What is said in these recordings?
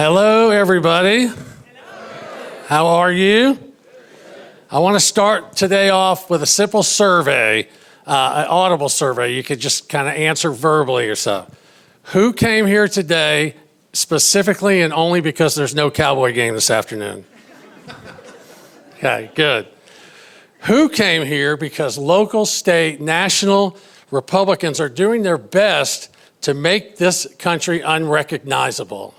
Hello, everybody. How are you? I want to start today off with a simple survey, an audible survey. You could just kind of answer verbally or so. Who came here today specifically and only because there's no Cowboy game this afternoon? Okay, good. Who came here because local, state, national Republicans are doing their best to make this country unrecognizable?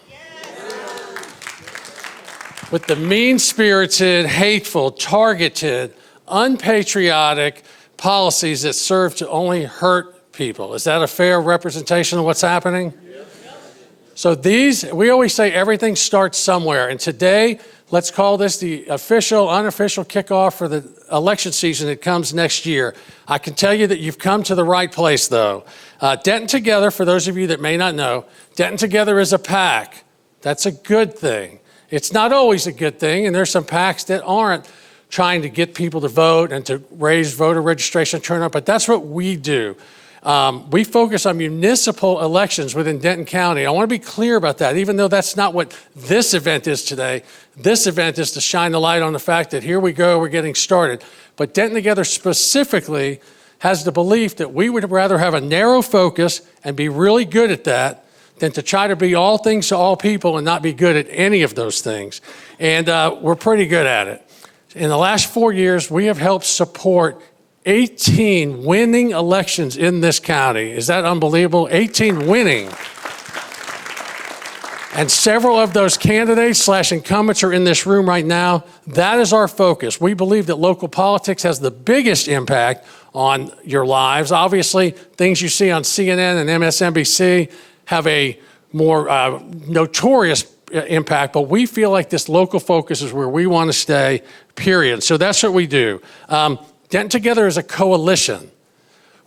With the mean-spirited, hateful, targeted, unpatriotic policies that serve to only hurt people. Is that a fair representation of what's happening? Yes. So we always say everything starts somewhere. And today, let's call this the official, unofficial kickoff for the election season that comes next year. I can tell you that you've come to the right place, though. Denton Together, for those of you that may not know, Denton Together is a PAC. That's a good thing. It's not always a good thing, and there's some PACs that aren't trying to get people to vote and to raise voter registration turnout, but that's what we do. We focus on municipal elections within Denton County. I want to be clear about that, even though that's not what this event is today. This event is to shine the light on the fact that here we go, we're getting started. But Denton Together specifically has the belief that we would rather have a narrow focus and be really good at that than to try to be all things to all people and not be good at any of those things. And we're pretty good at it. In the last 4 years, we have helped support 18 winning elections in this county. Is that unbelievable? 18 winning. And several of those candidates / incumbents are in this room right now. That is our focus. We believe that local politics has the biggest impact on your lives. Obviously, things you see on CNN and MSNBC have a more notorious impact, but we feel like this local focus is where we want to stay, period. So that's what we do. Denton Together is a coalition.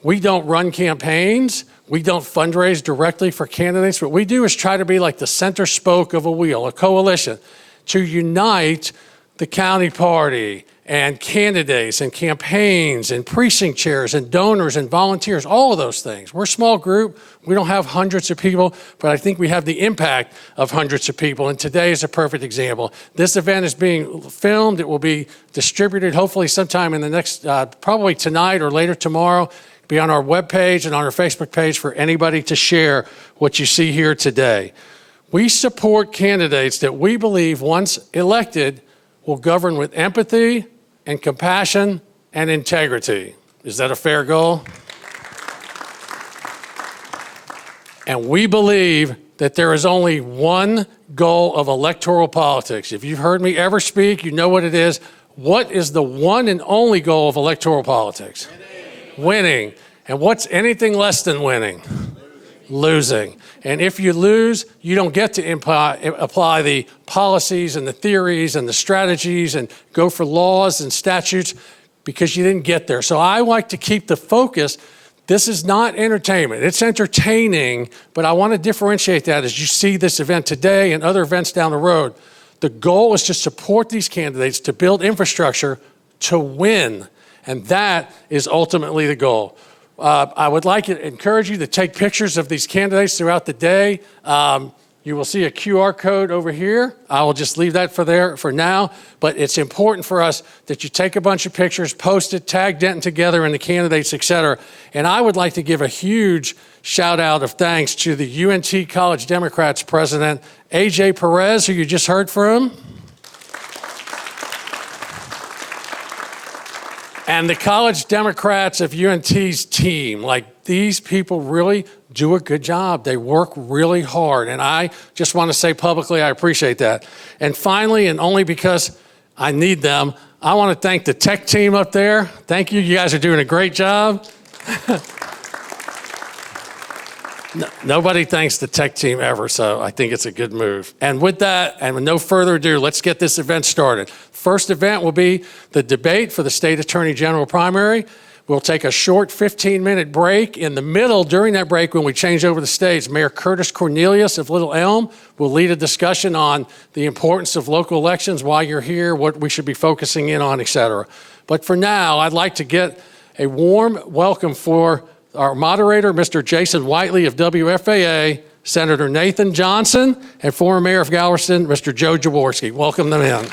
We don't run campaigns. We don't fundraise directly for candidates. What we do is try to be like the center spoke of a wheel, a coalition, to unite the county party and candidates and campaigns and precinct chairs and donors and volunteers, all of those things. We're a small group. We don't have hundreds of people, but I think we have the impact of hundreds of people, and today is a perfect example. This event is being filmed. It will be distributed hopefully sometime in the next, probably tonight or later tomorrow. Be on our webpage and on our Facebook page for anybody to share what you see here today. We support candidates that we believe, once elected, will govern with empathy and compassion and integrity. Is that a fair goal? And we believe that there is only one goal of electoral politics. If you've heard me ever speak, you know what it is. What is the one and only goal of electoral politics? Winning. And what's anything less than winning? Losing. And if you lose, you don't get to apply the policies and the theories and the strategies and go for laws and statutes because you didn't get there. So I like to keep the focus. This is not entertainment. It's entertaining, but I want to differentiate that as you see this event today and other events down the road. The goal is to support these candidates, to build infrastructure, to win. And that is ultimately the goal. I would like to encourage you to take pictures of these candidates throughout the day. You will see a QR code over here. I will just leave that for now, but it's important for us that you take a bunch of pictures, post it, tag Denton Together and the candidates, et cetera. And I would like to give a huge shout out of thanks to the UNT College Democrats president, AJ Perez, who you just heard from. And the College Democrats of UNT's team, like these people really do a good job. They work really hard. And I just want to say publicly, I appreciate that. And finally, and only because I need them, I want to thank the tech team up there. Thank you. You guys are doing a great job. Nobody thanks the tech team ever, so I think it's a good move. And with that, and with no further ado, let's get this event started. First event will be the debate for the State Attorney General primary. We'll take a short 15-minute break. In the middle, during that break, when we change over the stage, Mayor Curtis Cornelius of Little Elm will lead a discussion on the importance of local elections, why you're here, what we should be focusing in on, et cetera. But for now, I'd like to get a warm welcome for our moderator, Mr. Jason Whiteley of WFAA, Senator Nathan Johnson, and former Mayor of Galveston, Mr. Joe Jaworski. Welcome them in.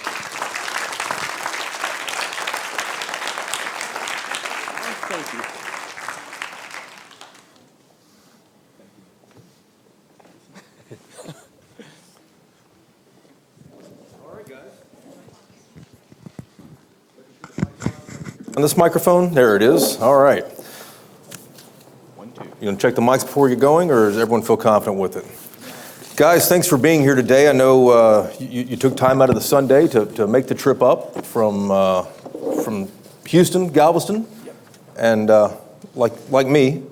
On this microphone? There it is. All right. You gonna check the mics before you're going, or does everyone feel confident with it? Guys, thanks for being here today. I know you took time out of the Sunday to make the trip up from Houston, Galveston, and like me,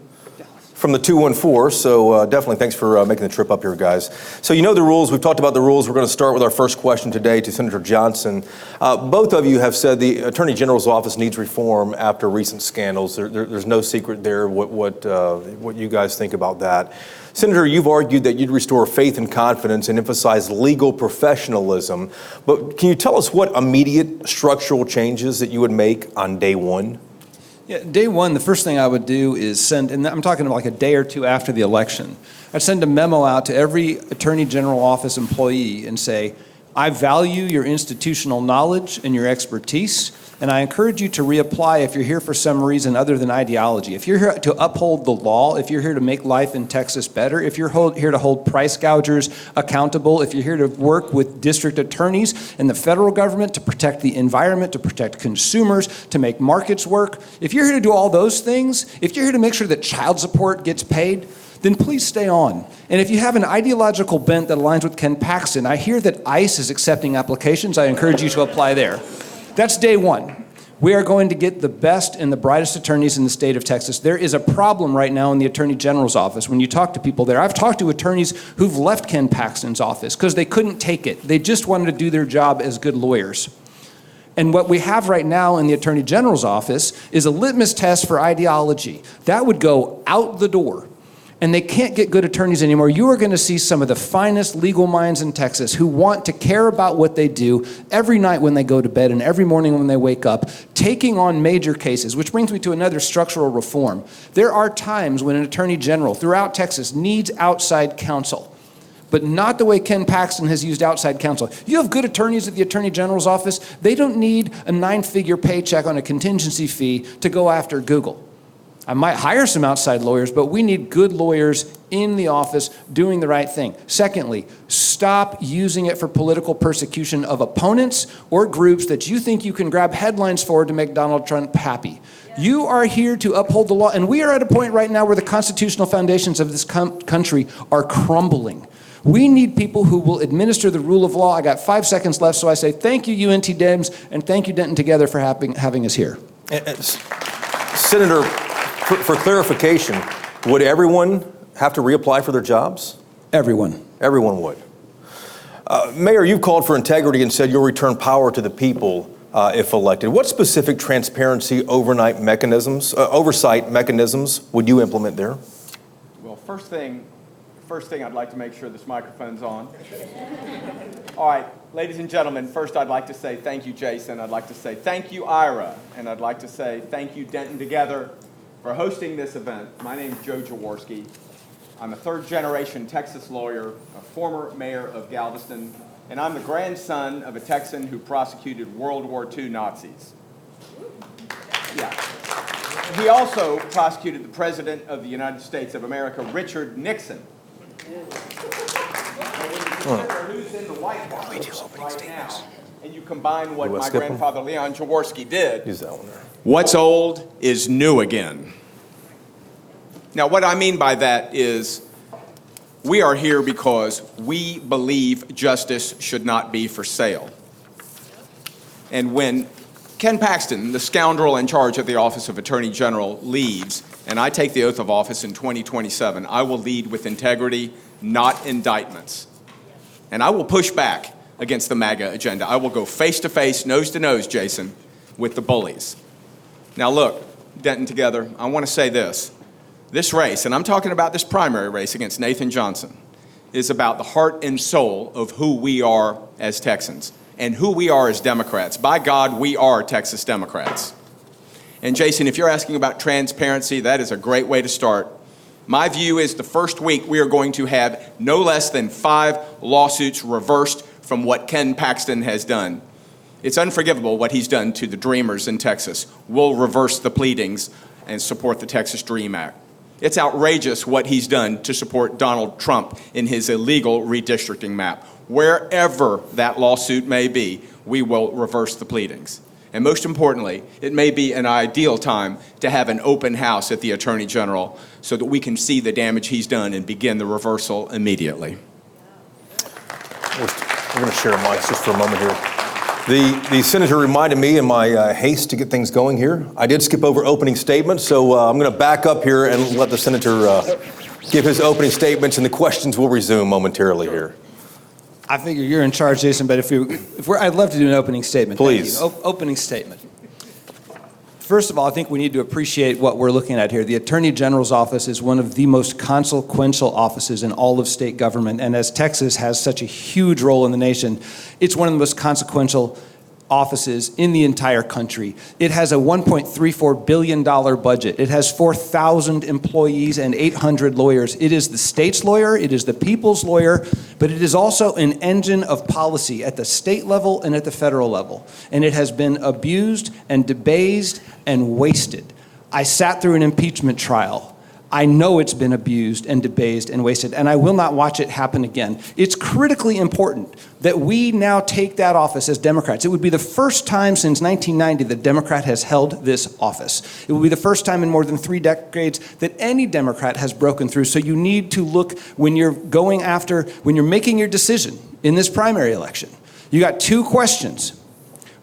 from the 214, so definitely thanks for making the trip up here, guys. So you know the rules. We've talked about the rules. We're going to start with our first question today to Senator Johnson. Both of you have said the Attorney General's office needs reform after recent scandals. There's no secret there what you guys think about that. Senator, you've argued that you'd restore faith and confidence and emphasize legal professionalism. But can you tell us what immediate structural changes that you would make on day one? Yeah, day one, the first thing I would do is send, and I'm talking about like a day or two after the election, I'd send a memo out to every Attorney General office employee and say, I value your institutional knowledge and your expertise, and I encourage you to reapply if you're here for some reason other than ideology. If you're here to uphold the law, if you're here to make life in Texas better, if you're here to hold price gougers accountable, if you're here to work with district attorneys and the federal government to protect the environment, to protect consumers, to make markets work, if you're here to do all those things, if you're here to make sure that child support gets paid, then please stay on. And if you have an ideological bent that aligns with Ken Paxton, I hear that ICE is accepting applications. I encourage you to apply there. That's day one. We are going to get the best and the brightest attorneys in the state of Texas. There is a problem right now in the Attorney General's office. When you talk to people there, I've talked to attorneys who've left Ken Paxton's office because they couldn't take it. They just wanted to do their job as good lawyers. And what we have right now in the Attorney General's office is a litmus test for ideology. That would go out the door. And they can't get good attorneys anymore. You are going to see some of the finest legal minds in Texas who want to care about what they do every night when they go to bed and every morning when they wake up, taking on major cases, which brings me to another structural reform. There are times when an attorney general throughout Texas needs outside counsel, but not the way Ken Paxton has used outside counsel. You have good attorneys at the Attorney General's office. They don't need a 9-figure paycheck on a contingency fee to go after Google. I might hire some outside lawyers, but we need good lawyers in the office doing the right thing. Secondly, stop using it for political persecution of opponents or groups that you think you can grab headlines for to make Donald Trump happy. You are here to uphold the law, and we are at a point right now where the constitutional foundations of this country are crumbling. We need people who will administer the rule of law. I got 5 seconds left, so I say thank you, UNT Dems, and thank you, Denton Together, for having us here. Senator, for clarification, would everyone have to reapply for their jobs? Everyone. Everyone would. Mayor, you've called for integrity and said you'll return power to the people if elected. What specific transparency oversight mechanisms would you implement there? Well, first thing I'd like to make sure this microphone's on. All right, ladies and gentlemen, first I'd like to say thank you, Jason. I'd like to say thank you, Ira. And I'd like to say thank you, Denton Together, for hosting this event. My name is Joe Jaworski. I'm a third-generation Texas lawyer, a former mayor of Galveston, and I'm the grandson of a Texan who prosecuted World War II Nazis. Yeah. He also prosecuted the President of the United States of America, Richard Nixon. Who's in the White House right now, and you combine what my grandfather Leon Jaworski did, Use that one there. What's old is new again. Now, what I mean by that is we are here because we believe justice should not be for sale. And when Ken Paxton, the scoundrel in charge of the Office of Attorney General, leaves, and I take the oath of office in 2027, I will lead with integrity, not indictments. And I will push back against the MAGA agenda. I will go face to face, nose to nose, Jason, with the bullies. Now look, Denton Together, I want to say this. This race, and I'm talking about this primary race against Nathan Johnson, is about the heart and soul of who we are as Texans and who we are as Democrats. By God, we are Texas Democrats. And Jason, if you're asking about transparency, that is a great way to start. My view is the first week we are going to have no less than 5 lawsuits reversed from what Ken Paxton has done. It's unforgivable what he's done to the Dreamers in Texas. We'll reverse the pleadings and support the Texas Dream Act. It's outrageous what he's done to support Donald Trump in his illegal redistricting map. Wherever that lawsuit may be, we will reverse the pleadings. And most importantly, it may be an ideal time to have an open house at the Attorney General so that we can see the damage he's done and begin the reversal immediately. We're going to share mics just for a moment here. The senator reminded me in my haste to get things going here. I did skip over opening statements, so I'm going to back up here and let the senator give his opening statements, and the questions will resume momentarily here. I figure you're in charge, Jason, but I'd love to do an opening statement. Please. Thank you. Opening statement. First of all, I think we need to appreciate what we're looking at here. The Attorney General's office is one of the most consequential offices in all of state government, and as Texas has such a huge role in the nation, it's one of the most consequential offices in the entire country. It has a $1.34 billion budget. It has 4,000 employees and 800 lawyers. It is the state's lawyer, it is the people's lawyer, but it is also an engine of policy at the state level and at the federal level. And it has been abused and debased and wasted. I sat through an impeachment trial. I know it's been abused and debased and wasted, and I will not watch it happen again. It's critically important that we now take that office as Democrats. It would be the first time since 1990 that a Democrat has held this office. It will be the first time in more than 3 decades that any Democrat has broken through. So you need to look when you're making your decision in this primary election. You got 2 questions.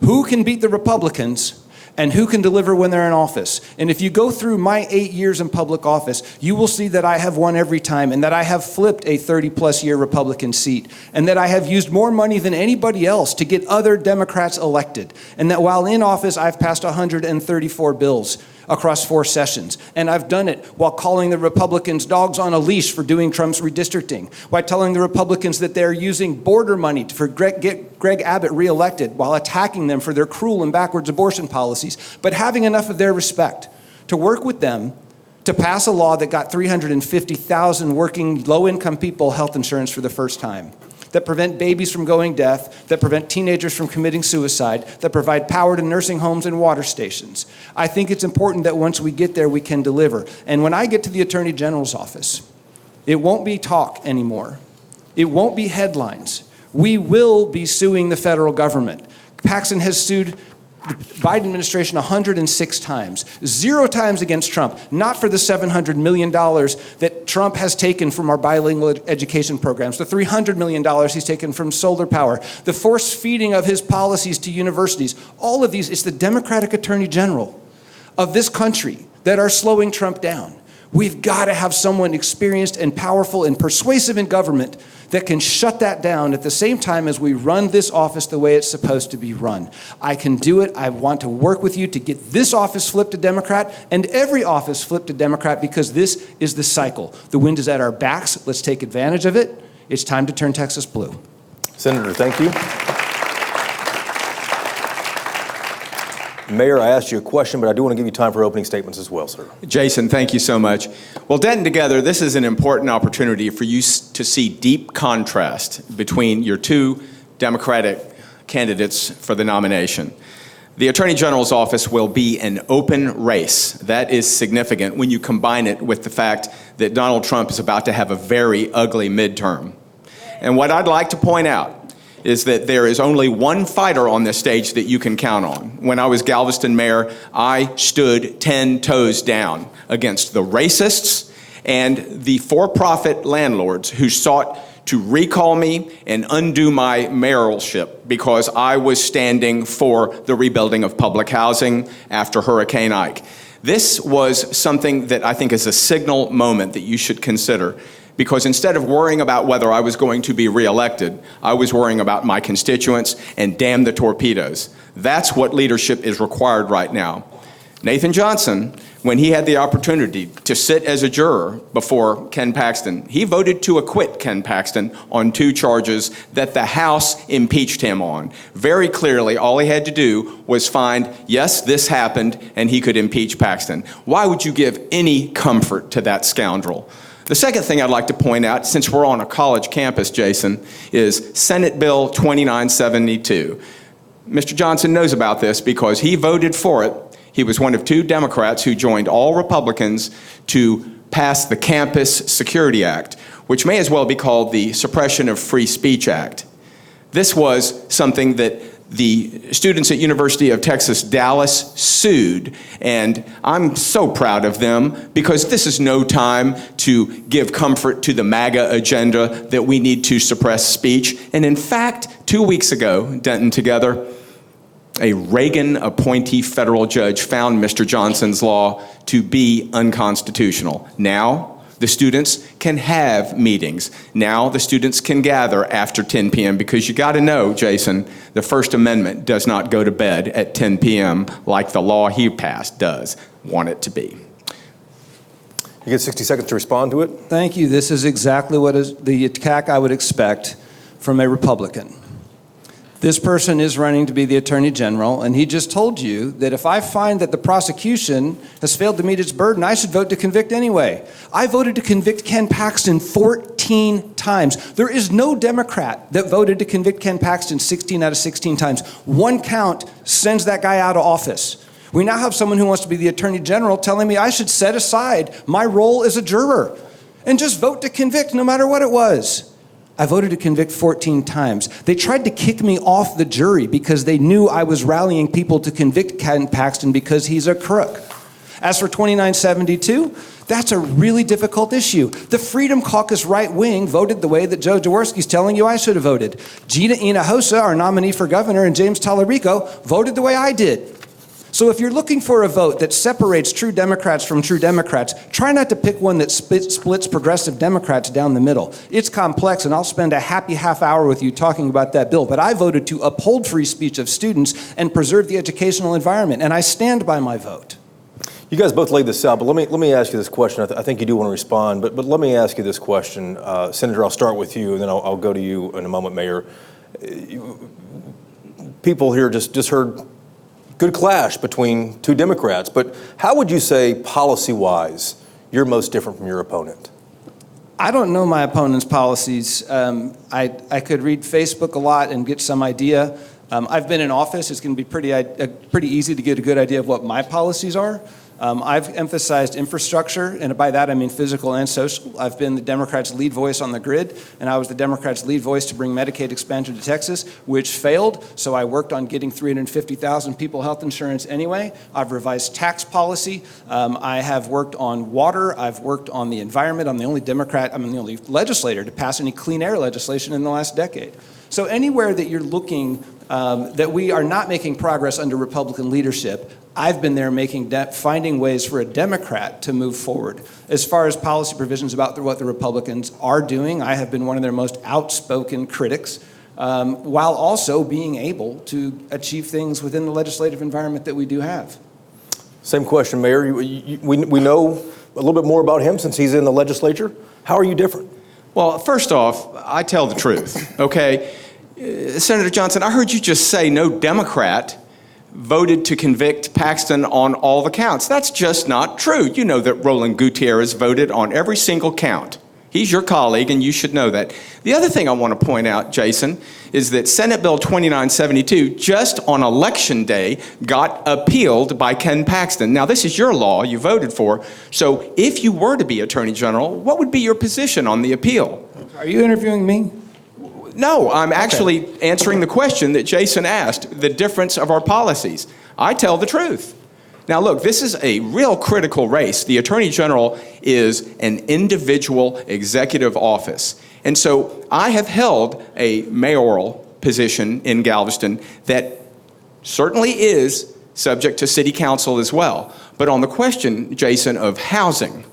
Who can beat the Republicans? And who can deliver when they're in office? And if you go through my 8 years in public office, you will see that I have won every time, and that I have flipped a 30-plus year Republican seat, and that I have used more money than anybody else to get other Democrats elected, and that while in office, I've passed 134 bills across 4 sessions. And I've done it while calling the Republicans dogs on a leash for doing Trump's redistricting, while telling the Republicans that they're using border money to get Greg Abbott reelected, while attacking them for their cruel and backwards abortion policies, but having enough of their respect to work with them to pass a law that got 350,000 working low-income people health insurance for the first time, that prevent babies from going deaf, that prevent teenagers from committing suicide, that provide power to nursing homes and water stations. I think it's important that once we get there, we can deliver. And when I get to the Attorney General's office, it won't be talk anymore. It won't be headlines. We will be suing the federal government. Paxton has sued the Biden administration 106 times, 0 times against Trump, not for the $700 million that Trump has taken from our bilingual education programs, the $300 million he's taken from solar power, the force feeding of his policies to universities. All of these, it's the Democratic Attorney General of this country that are slowing Trump down. We've got to have someone experienced and powerful and persuasive in government that can shut that down at the same time as we run this office the way it's supposed to be run. I can do it. I want to work with you to get this office flipped to Democrat and every office flipped to Democrat, because this is the cycle. The wind is at our backs. Let's take advantage of it. It's time to turn Texas blue. Senator, thank you. Mayor, I asked you a question, but I do want to give you time for opening statements as well, sir. Jason, thank you so much. Well, Denton, together, this is an important opportunity for you to see deep contrast between your 2 Democratic candidates for the nomination. The Attorney General's office will be an open race. That is significant when you combine it with the fact that Donald Trump is about to have a very ugly midterm. And what I'd like to point out is that there is only one fighter on this stage that you can count on. When I was Galveston mayor, I stood 10 toes down against the racists and the for-profit landlords who sought to recall me and undo my mayoralship because I was standing for the rebuilding of public housing after Hurricane Ike. This was something that I think is a signal moment that you should consider, because instead of worrying about whether I was going to be reelected, I was worrying about my constituents and damn the torpedoes. That's what leadership is required right now. Nathan Johnson when he had the opportunity to sit as a juror before Ken Paxton, he voted to acquit Ken Paxton on 2 charges that the House impeached him on. Very clearly, all he had to do was find, yes, this happened, and he could impeach Paxton. Why would you give any comfort to that scoundrel? The second thing I'd like to point out, since we're on a college campus, Jason, is Senate Bill 2972. Mr. Johnson knows about this because he voted for it. He was one of 2 Democrats who joined all Republicans to pass the Campus Security Act, which may as well be called the Suppression of Free Speech Act. This was something that the students at University of Texas, Dallas sued, and I'm so proud of them because this is no time to give comfort to the MAGA agenda that we need to suppress speech. And in fact, 2 weeks ago, Denton together, a Reagan appointee federal judge found Mr. Johnson's law to be unconstitutional. Now, the students can have meetings. Now, the students can gather after 10 p.m. because you got to know, Jason, the First Amendment does not go to bed at 10 p.m. like the law he passed does want it to be. You get 60 seconds to respond to it. Thank you. This is exactly what is the attack I would expect from a Republican. This person is running to be the Attorney General, and he just told you that if I find that the prosecution has failed to meet its burden, I should vote to convict anyway. I voted to convict Ken Paxton 14 times. There is no Democrat that voted to convict Ken Paxton 16 out of 16 times. 1 count sends that guy out of office. We now have someone who wants to be the Attorney General telling me I should set aside my role as a juror and just vote to convict no matter what it was. I voted to convict 14 times. They tried to kick me off the jury because they knew I was rallying people to convict Ken Paxton because he's a crook. As for 2972, that's a really difficult issue. The Freedom Caucus right wing voted the way that Joe Jaworski's telling you I should have voted. Gina Hinojosa, our nominee for governor, and James Tallarico voted the way I did. So if you're looking for a vote that separates true Democrats from true Democrats, try not to pick one that splits progressive Democrats down the middle. It's complex, and I'll spend a happy half hour with you talking about that bill. But I voted to uphold free speech of students and preserve the educational environment, and I stand by my vote. You guys both laid this out, but let me ask you this question. I think you do want to respond, but let me ask you this question. Senator, I'll start with you, and then I'll go to you in a moment, Mayor. People here just heard good clash between 2 Democrats, but how would you say, policy-wise, you're most different from your opponent? I don't know my opponent's policies. I could read Facebook a lot and get some idea. I've been in office. It's going to be pretty easy to get a good idea of what my policies are. I've emphasized infrastructure, and by that I mean physical and social. I've been the Democrats' lead voice on the grid, and I was the Democrats' lead voice to bring Medicaid expansion to Texas, which failed, so I worked on getting 350,000 people health insurance anyway. I've revised tax policy. I have worked on water. I've worked on the environment. I'm the only legislator to pass any clean air legislation in the last decade. So anywhere that you're looking that we are not making progress under Republican leadership, I've been there finding ways for a Democrat to move forward. As far as policy provisions about what the Republicans are doing, I have been one of their most outspoken critics, while also being able to achieve things within the legislative environment that we do have. Same question, Mayor. We know a little bit more about him since he's in the legislature. How are you different? Well, first off, I tell the truth, okay? Senator Johnson, I heard you just say no Democrat voted to convict Paxton on all the counts. That's just not true. You know that Roland Gutierrez voted on every single count. He's your colleague, and you should know that. The other thing I want to point out, Jason, is that Senate Bill 2972, just on Election Day, got appealed by Ken Paxton. Now, this is your law you voted for, so if you were to be Attorney General, what would be your position on the appeal? Are you interviewing me? No, I'm actually answering the question that Jason asked, the difference of our policies. I tell the truth. Now look, this is a real critical race. The Attorney General is an individual executive office. And so I have held a mayoral position in Galveston that certainly is subject to city council as well. But on the question, Jason, of housing,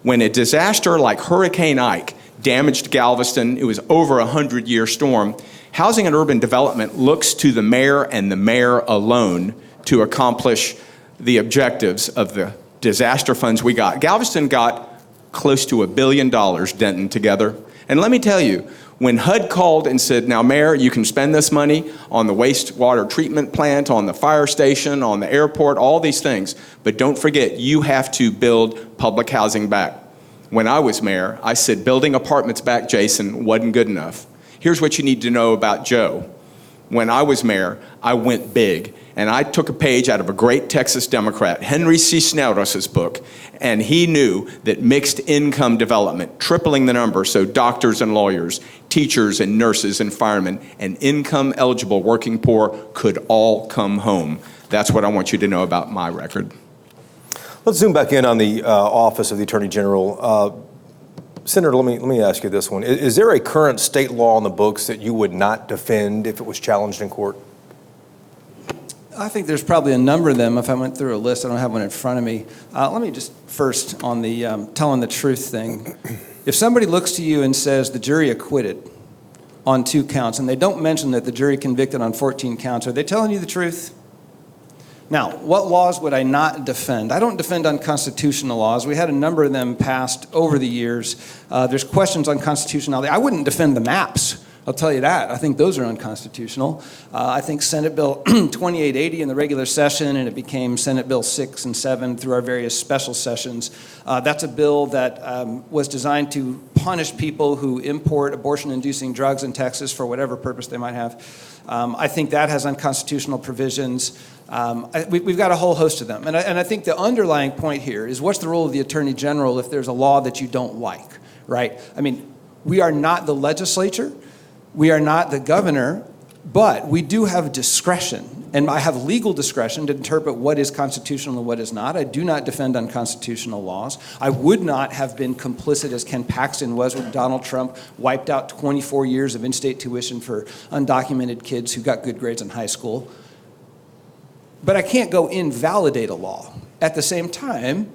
when a disaster like Hurricane Ike damaged Galveston, it was over a 100-year storm, Housing and Urban Development looks to the mayor and the mayor alone to accomplish the objectives of the disaster funds we got. Galveston got close to $1 billion, Denton, together. And let me tell you, when HUD called and said, now, Mayor, you can spend this money on the wastewater treatment plant, on the fire station, on the airport, all these things, but don't forget, you have to build public housing back. When I was mayor, I said building apartments back, Jason, wasn't good enough. Here's what you need to know about Joe. When I was mayor, I went big, and I took a page out of a great Texas Democrat, Henry C. Snellis's book, and he knew that mixed income development, tripling the number, so doctors and lawyers, teachers and nurses and firemen, and income-eligible working poor could all come home. That's what I want you to know about my record. Let's zoom back in on the Office of the Attorney General. Senator, let me ask you this one. Is there a current state law on the books that you would not defend if it was challenged in court? I think there's probably a number of them. If I went through a list, I don't have one in front of me. Let me just first on the telling the truth thing. If somebody looks to you and says the jury acquitted on 2 counts, and they don't mention that the jury convicted on 14 counts, are they telling you the truth? Now, what laws would I not defend? I don't defend unconstitutional laws. We had a number of them passed over the years. There's questions on constitutionality. I wouldn't defend the maps. I'll tell you that. I think those are unconstitutional. I think Senate Bill 2880 in the regular session, and it became Senate Bill 6 and 7 through our various special sessions. That's a bill that was designed to punish people who import abortion-inducing drugs in Texas for whatever purpose they might have. I think that has unconstitutional provisions. We've got a whole host of them. And I think the underlying point here is what's the role of the Attorney General if there's a law that you don't like, right? I mean, we are not the legislature. We are not the governor, but we do have discretion, and I have legal discretion to interpret what is constitutional and what is not. I do not defend unconstitutional laws. I would not have been complicit as Ken Paxton was when Donald Trump wiped out 24 years of in-state tuition for undocumented kids who got good grades in high school. But I can't go invalidate a law. At the same time,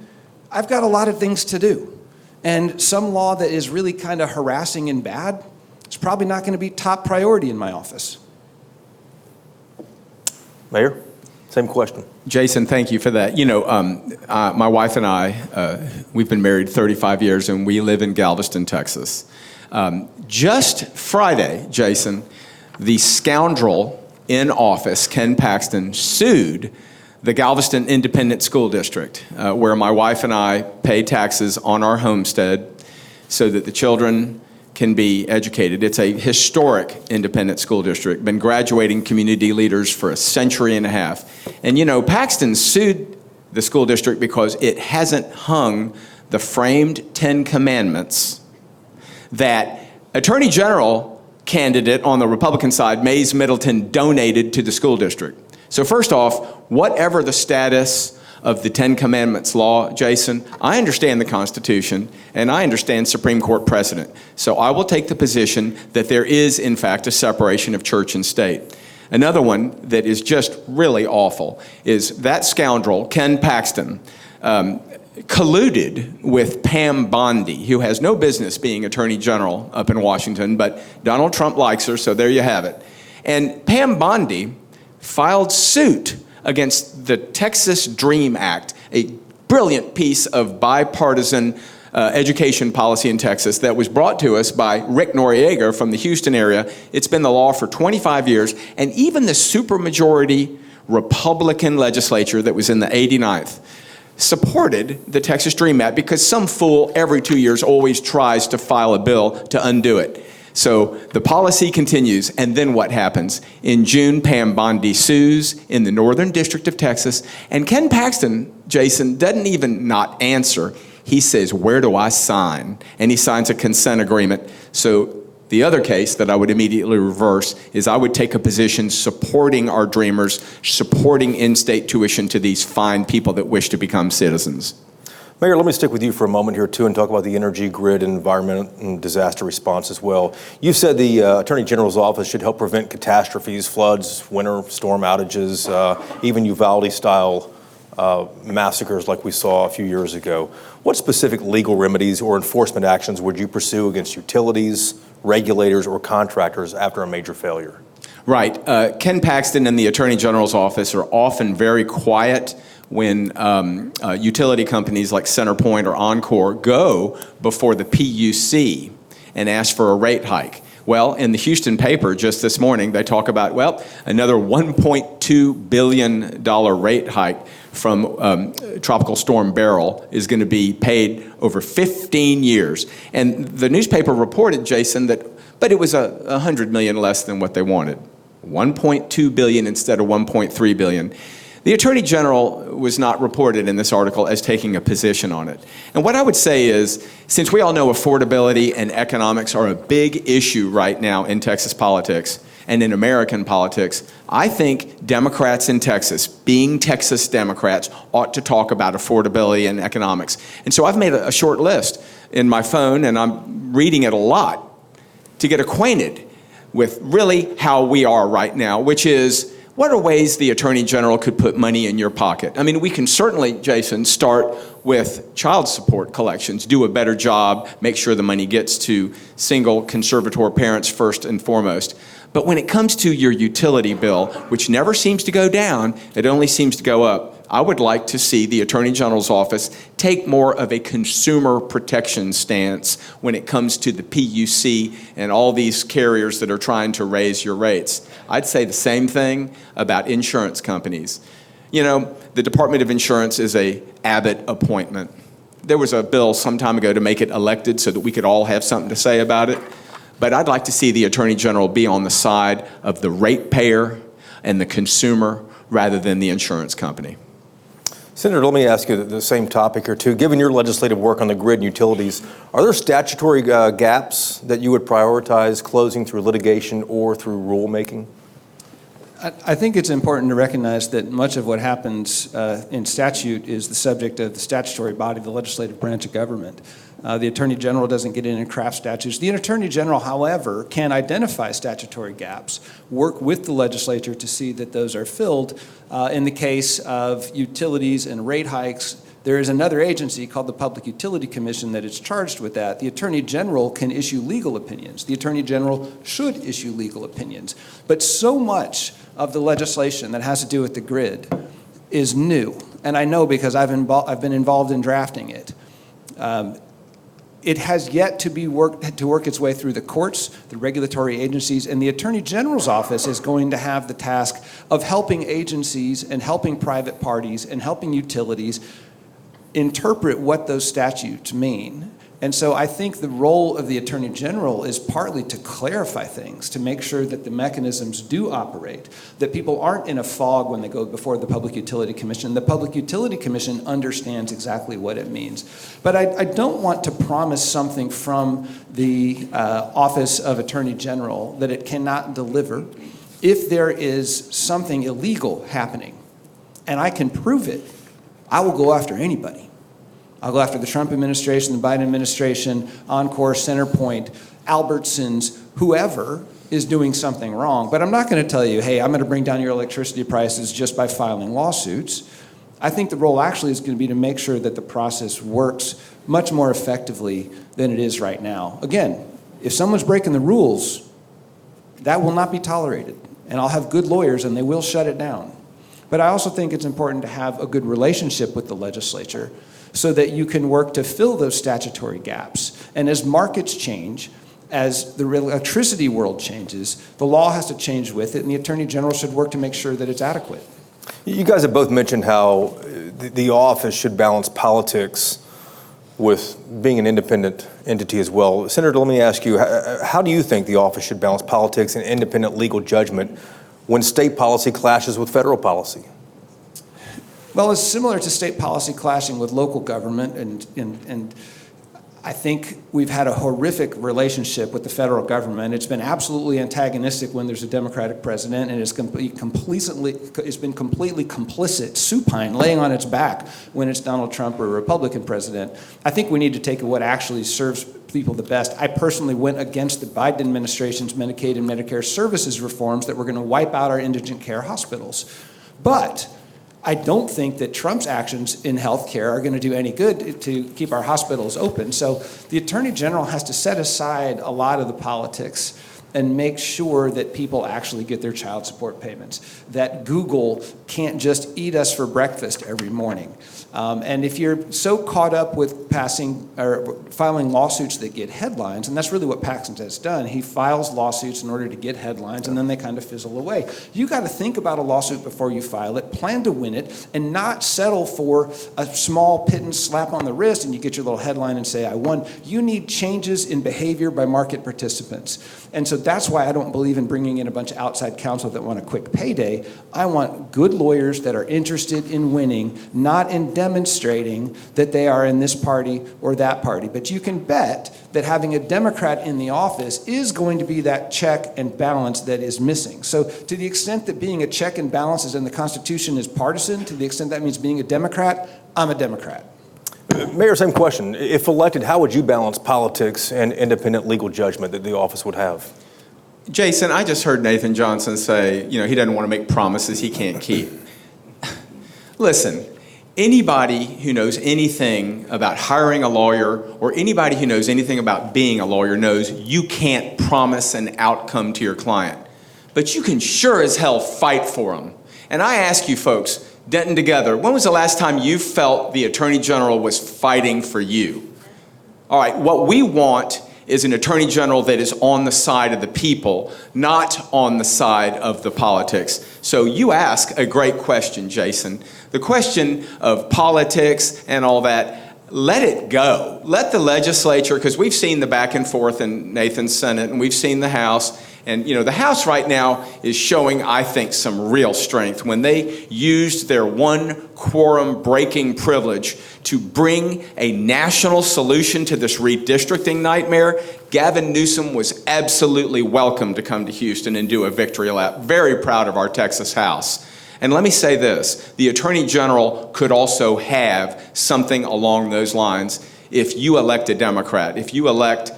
I've got a lot of things to do. And some law that is really kind of harassing and bad, it's probably not going to be top priority in my office. Mayor, same question. Jason, thank you for that. You know, my wife and I, we've been married 35 years, and we live in Galveston, Texas. Just Friday, Jason, the scoundrel in office, Ken Paxton, sued the Galveston Independent School District, where my wife and I pay taxes on our homestead so that the children can be educated. It's a historic independent school district, been graduating community leaders for a century and a half. And you know, Paxton sued the school district because it hasn't hung the framed 10 Commandments that Attorney General candidate on the Republican side, Mays Middleton, donated to the school district. So first off, whatever the status of the 10 Commandments law, Jason, I understand the Constitution and I understand Supreme Court precedent. So I will take the position that there is, in fact, a separation of church and state. Another one that is just really awful is that scoundrel, Ken Paxton, colluded with Pam Bondi, who has no business being Attorney General up in Washington, but Donald Trump likes her, so there you have it. And Pam Bondi filed suit against the Texas DREAM Act, a brilliant piece of bipartisan education policy in Texas that was brought to us by Rick Noriega from the Houston area. It's been the law for 25 years, and even the supermajority Republican legislature that was in the 89th supported the Texas DREAM Act because some fool every 2 years always tries to file a bill to undo it. So the policy continues, and then what happens? In June, Pam Bondi sues in the Northern District of Texas, and Ken Paxton, Jason, doesn't even not answer. He says, "Where do I sign?" And he signs a consent agreement. So the other case that I would immediately reverse is I would take a position supporting our dreamers, supporting in-state tuition to these fine people that wish to become citizens. Mayor, let me stick with you for a moment here, too, and talk about the energy grid and environment and disaster response as well. You said the Attorney General's office should help prevent catastrophes, floods, winter storm outages, even Uvalde-style massacres like we saw a few years ago. What specific legal remedies or enforcement actions would you pursue against utilities, regulators, or contractors after a major failure? Right. Ken Paxton and the Attorney General's office are often very quiet when utility companies like CenterPoint or Oncor go before the PUC and ask for a rate hike. Well, in the Houston paper just this morning, they talk about, well, another $1.2 billion rate hike from Tropical Storm Beryl is going to be paid over 15 years. And the newspaper reported, Jason, but it was $100 million less than what they wanted. 1.2 billion instead of 1.3 billion. The Attorney General was not reported in this article as taking a position on it. And what I would say is, since we all know affordability and economics are a big issue right now in Texas politics and in American politics, I think Democrats in Texas, being Texas Democrats, ought to talk about affordability and economics. And so I've made a short list in my phone, and I'm reading it a lot to get acquainted with really how we are right now, which is, what are ways the Attorney General could put money in your pocket? I mean, we can certainly, Jason, start with child support collections, do a better job, make sure the money gets to single conservator parents first and foremost. But when it comes to your utility bill, which never seems to go down, it only seems to go up, I would like to see the Attorney General's office take more of a consumer protection stance when it comes to the PUC and all these carriers that are trying to raise your rates. I'd say the same thing about insurance companies. You know, the Department of Insurance is a Abbott appointment. There was a bill some time ago to make it elected so that we could all have something to say about it. But I'd like to see the Attorney General be on the side of the ratepayer and the consumer rather than the insurance company. Senator, let me ask you the same topic or two. Given your legislative work on the grid and utilities, are there statutory gaps that you would prioritize closing through litigation or through rulemaking? I think it's important to recognize that much of what happens in statute is the subject of the statutory body, the legislative branch of government. The Attorney General doesn't get in and craft statutes. The Attorney General, however, can identify statutory gaps, work with the legislature to see that those are filled. In the case of utilities and rate hikes, there is another agency called the Public Utility Commission that is charged with that. The Attorney General can issue legal opinions. The Attorney General should issue legal opinions. But so much of the legislation that has to do with the grid is new. And I know because I've been involved in drafting it. It has yet to work its way through the courts, the regulatory agencies, and the Attorney General's office is going to have the task of helping agencies and helping private parties and helping utilities interpret what those statutes mean. And so I think the role of the Attorney General is partly to clarify things, to make sure that the mechanisms do operate, that people aren't in a fog when they go before the Public Utility Commission. The Public Utility Commission understands exactly what it means. But I don't want to promise something from the Office of Attorney General that it cannot deliver if there is something illegal happening, and I can prove it. I will go after anybody. I'll go after the Trump administration, the Biden administration, Oncor, CenterPoint, Albertsons, whoever is doing something wrong. But I'm not going to tell you, hey, I'm going to bring down your electricity prices just by filing lawsuits. I think the role actually is going to be to make sure that the process works much more effectively than it is right now. Again, if someone's breaking the rules, that will not be tolerated. And I'll have good lawyers and they will shut it down. But I also think it's important to have a good relationship with the legislature so that you can work to fill those statutory gaps. And as markets change, as the electricity world changes, the law has to change with it, and the Attorney General should work to make sure that it's adequate. You guys have both mentioned how the office should balance politics with being an independent entity as well. Senator, let me ask you, how do you think the office should balance politics and independent legal judgment when state policy clashes with federal policy? Well, it's similar to state policy clashing with local government, and I think we've had a horrific relationship with the federal government. It's been absolutely antagonistic when there's a Democratic president, and it's been completely complicit, supine, laying on its back when it's Donald Trump or a Republican president. I think we need to take what actually serves people the best. I personally went against the Biden administration's Medicaid and Medicare services reforms that were going to wipe out our indigent care hospitals. But I don't think that Trump's actions in health care are going to do any good to keep our hospitals open. So the Attorney General has to set aside a lot of the politics and make sure that people actually get their child support payments, that Google can't just eat us for breakfast every morning. And if you're so caught up with passing or filing lawsuits that get headlines, and that's really what Paxton has done, he files lawsuits in order to get headlines, and then they kind of fizzle away. You got to think about a lawsuit before you file it, plan to win it, and not settle for a small pittance slap on the wrist and you get your little headline and say, I won. You need changes in behavior by market participants. And so that's why I don't believe in bringing in a bunch of outside counsel that want a quick payday. I want good lawyers that are interested in winning, not in demonstrating that they are in this party or that party. But you can bet that having a Democrat in the office is going to be that check and balance that is missing. So to the extent that being a check and balance is in the Constitution is partisan, to the extent that means being a Democrat, I'm a Democrat. Mayor, same question. If elected, how would you balance politics and independent legal judgment that the office would have? Jason, I just heard Nathan Johnson say, he doesn't want to make promises he can't keep. Listen, anybody who knows anything about hiring a lawyer or anybody who knows anything about being a lawyer knows you can't promise an outcome to your client, but you can sure as hell fight for them. And I ask you folks, Denton together, when was the last time you felt the Attorney General was fighting for you? All right, what we want is an Attorney General that is on the side of the people, not on the side of the politics. So you ask a great question, Jason. The question of politics and all that, let it go. Let the legislature, because we've seen the back and forth in Nathan's Senate, and we've seen the House, and the House right now is showing, I think, some real strength when they used their one quorum breaking privilege to bring a national solution to this redistricting nightmare. Gavin Newsom was absolutely welcome to come to Houston and do a victory lap. Very proud of our Texas House. And let me say this, the Attorney General could also have something along those lines if you elect a Democrat. If you elect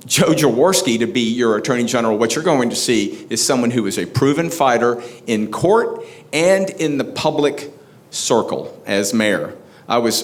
Joe Jaworski to be your Attorney General, what you're going to see is someone who is a proven fighter in court and in the public circle as mayor. I was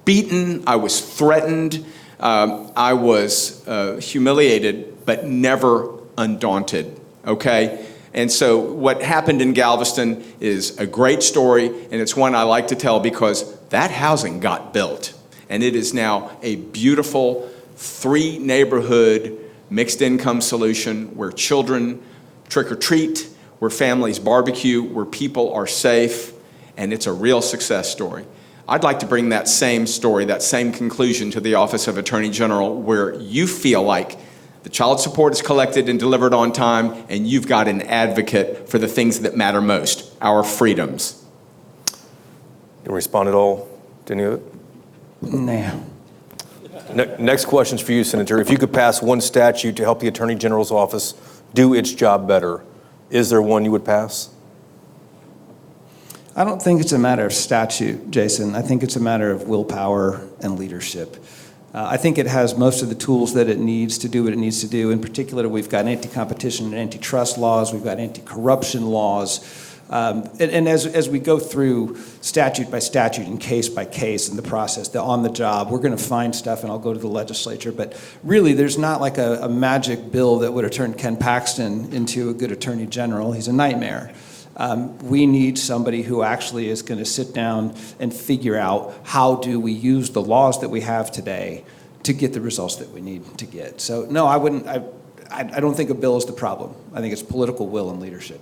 beaten, I was threatened, I was humiliated, but never undaunted, okay? And so what happened in Galveston is a great story, and it's one I like to tell because that housing got built, and it is now a beautiful 3-neighborhood mixed income solution where children trick or treat, where families barbecue, where people are safe, and it's a real success story. I'd like to bring that same story, that same conclusion to the Office of Attorney General, where you feel like the child support is collected and delivered on time, and you've got an advocate for the things that matter most, our freedoms. Can you respond at all to any of it? Nah. Next question's for you, Senator. If you could pass one statute to help the Attorney General's office do its job better, is there one you would pass? I don't think it's a matter of statute, Jason. I think it's a matter of willpower and leadership. I think it has most of the tools that it needs to do what it needs to do. In particular, we've got anti-competition and antitrust laws. We've got anti-corruption laws. And as we go through statute by statute and case by case in the process, on the job, we're going to find stuff, and I'll go to the legislature. But really, there's not like a magic bill that would have turned Ken Paxton into a good attorney general. He's a nightmare. We need somebody who actually is going to sit down and figure out how do we use the laws that we have today to get the results that we need to get. So no, I wouldn't. I don't think a bill is the problem. I think it's political will and leadership.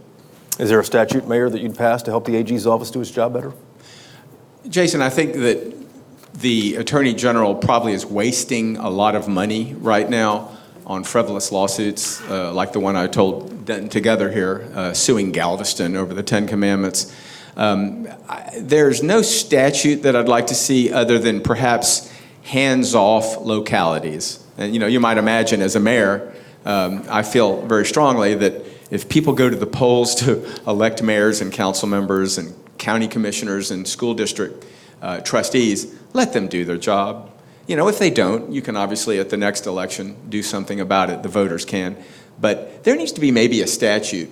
Is there a statute, Mayor, that you'd pass to help the AG's office do its job better? Jason, I think that the Attorney General probably is wasting a lot of money right now on frivolous lawsuits like the one I told Denton together here, suing Galveston over the 10 Commandments. There's no statute that I'd like to see other than perhaps hands-off localities. And you might imagine as a mayor, I feel very strongly that if people go to the polls to elect mayors and council members and county commissioners and school district trustees, let them do their job. If they don't, you can obviously at the next election do something about it, the voters can. But there needs to be maybe a statute,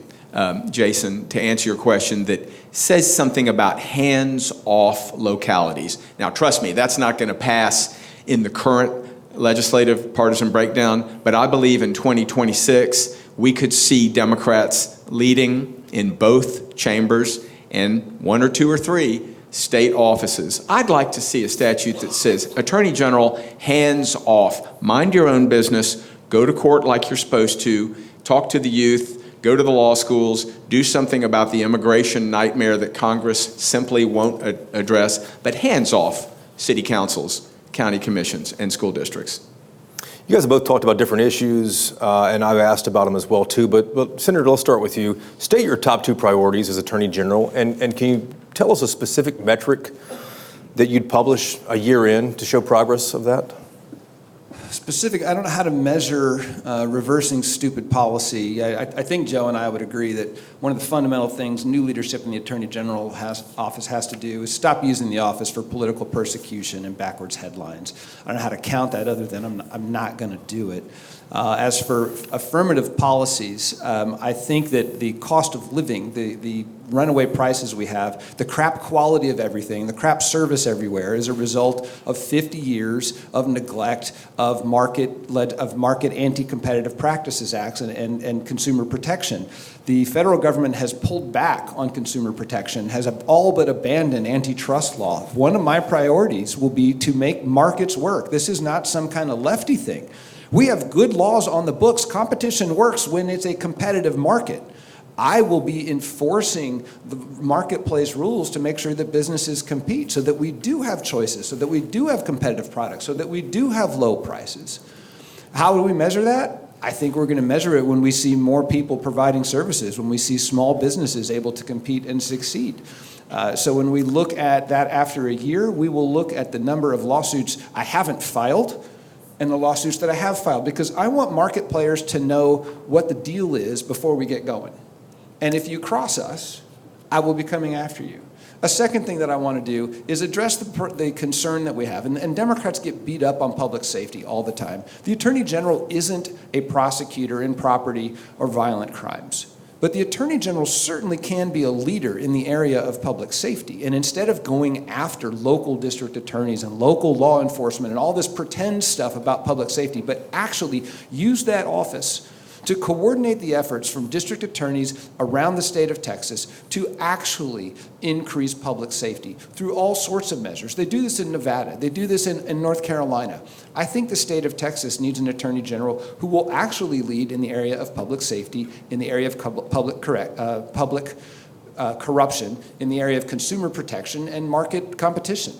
Jason, to answer your question, that says something about hands-off localities. Now, trust me, that's not going to pass in the current legislative partisan breakdown, but I believe in 2026, we could see Democrats leading in both chambers and 1 or 2 or 3 state offices. I'd like to see a statute that says, Attorney General, hands off, mind your own business, go to court like you're supposed to, talk to the youth, go to the law schools, do something about the immigration nightmare that Congress simply won't address, but hands off city councils, county commissions, and school districts. You guys have both talked about different issues, and I've asked about them as well too, but Senator, let's start with you. State your top 2 priorities as Attorney General, and can you tell us a specific metric that you'd publish a year in to show progress of that? Specific, I don't know how to measure reversing stupid policy. I think Joe and I would agree that one of the fundamental things new leadership in the Attorney General office has to do is stop using the office for political persecution and backwards headlines. I don't know how to count that other than I'm not going to do it. As for affirmative policies, I think that the cost of living, the runaway prices we have, the crap quality of everything, the crap service everywhere is a result of 50 years of neglect of market anti-competitive practices acts and consumer protection. The federal government has pulled back on consumer protection, has all but abandoned antitrust law. One of my priorities will be to make markets work. This is not some kind of lefty thing. We have good laws on the books. Competition works when it's a competitive market. I will be enforcing the marketplace rules to make sure that businesses compete so that we do have choices, so that we do have competitive products, so that we do have low prices. How do we measure that? I think we're going to measure it when we see more people providing services, when we see small businesses able to compete and succeed. So when we look at that after a year, we will look at the number of lawsuits I haven't filed and the lawsuits that I have filed, because I want market players to know what the deal is before we get going. And if you cross us, I will be coming after you. A second thing that I want to do is address the concern that we have. And Democrats get beat up on public safety all the time. The Attorney General isn't a prosecutor in property or violent crimes. But the Attorney General certainly can be a leader in the area of public safety. And instead of going after local district attorneys and local law enforcement and all this pretend stuff about public safety, but actually use that office to coordinate the efforts from district attorneys around the state of Texas to actually increase public safety through all sorts of measures. They do this in Nevada. They do this in North Carolina. I think the state of Texas needs an attorney general who will actually lead in the area of public safety, in the area of public corruption, in the area of consumer protection and market competition.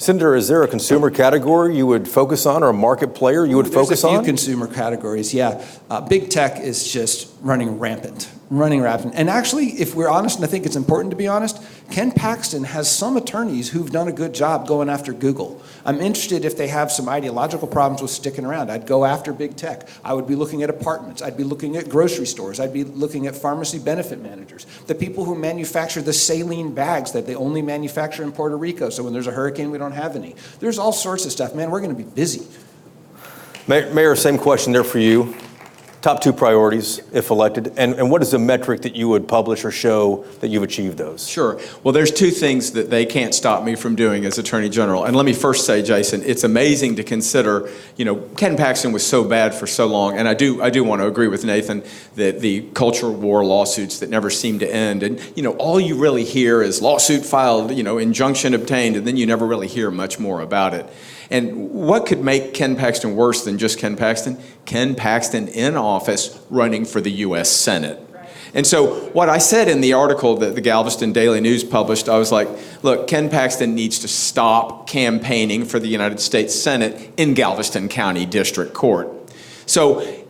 Senator, is there a consumer category you would focus on, or a market player you would focus on? There's a few consumer categories, yeah. Big tech is just running rampant. And actually, if we're honest, and I think it's important to be honest, Ken Paxton has some attorneys who've done a good job going after Google. I'm interested if they have some ideological problems with sticking around. I'd go after big tech. I would be looking at apartments. I'd be looking at grocery stores. I'd be looking at pharmacy benefit managers. The people who manufacture the saline bags that they only manufacture in Puerto Rico, so when there's a hurricane, we don't have any. There's all sorts of stuff. Man, we're going to be busy. Mayor, same question there for you. Top 2 priorities, if elected, and what is the metric that you would publish or show that you've achieved those? Sure. Well, there's 2 things that they can't stop me from doing as Attorney General. And let me first say, Jason, it's amazing to consider, Ken Paxton was so bad for so long, and I do want to agree with Nathan that the culture war lawsuits that never seem to end, and, all you really hear is lawsuit filed, injunction obtained, and then you never really hear much more about it. And what could make Ken Paxton worse than just Ken Paxton? Ken Paxton in office running for the U.S. Senate. And so what I said in the article that the Galveston Daily News published, I was like, look, Ken Paxton needs to stop campaigning for the United States Senate in Galveston County District Court. So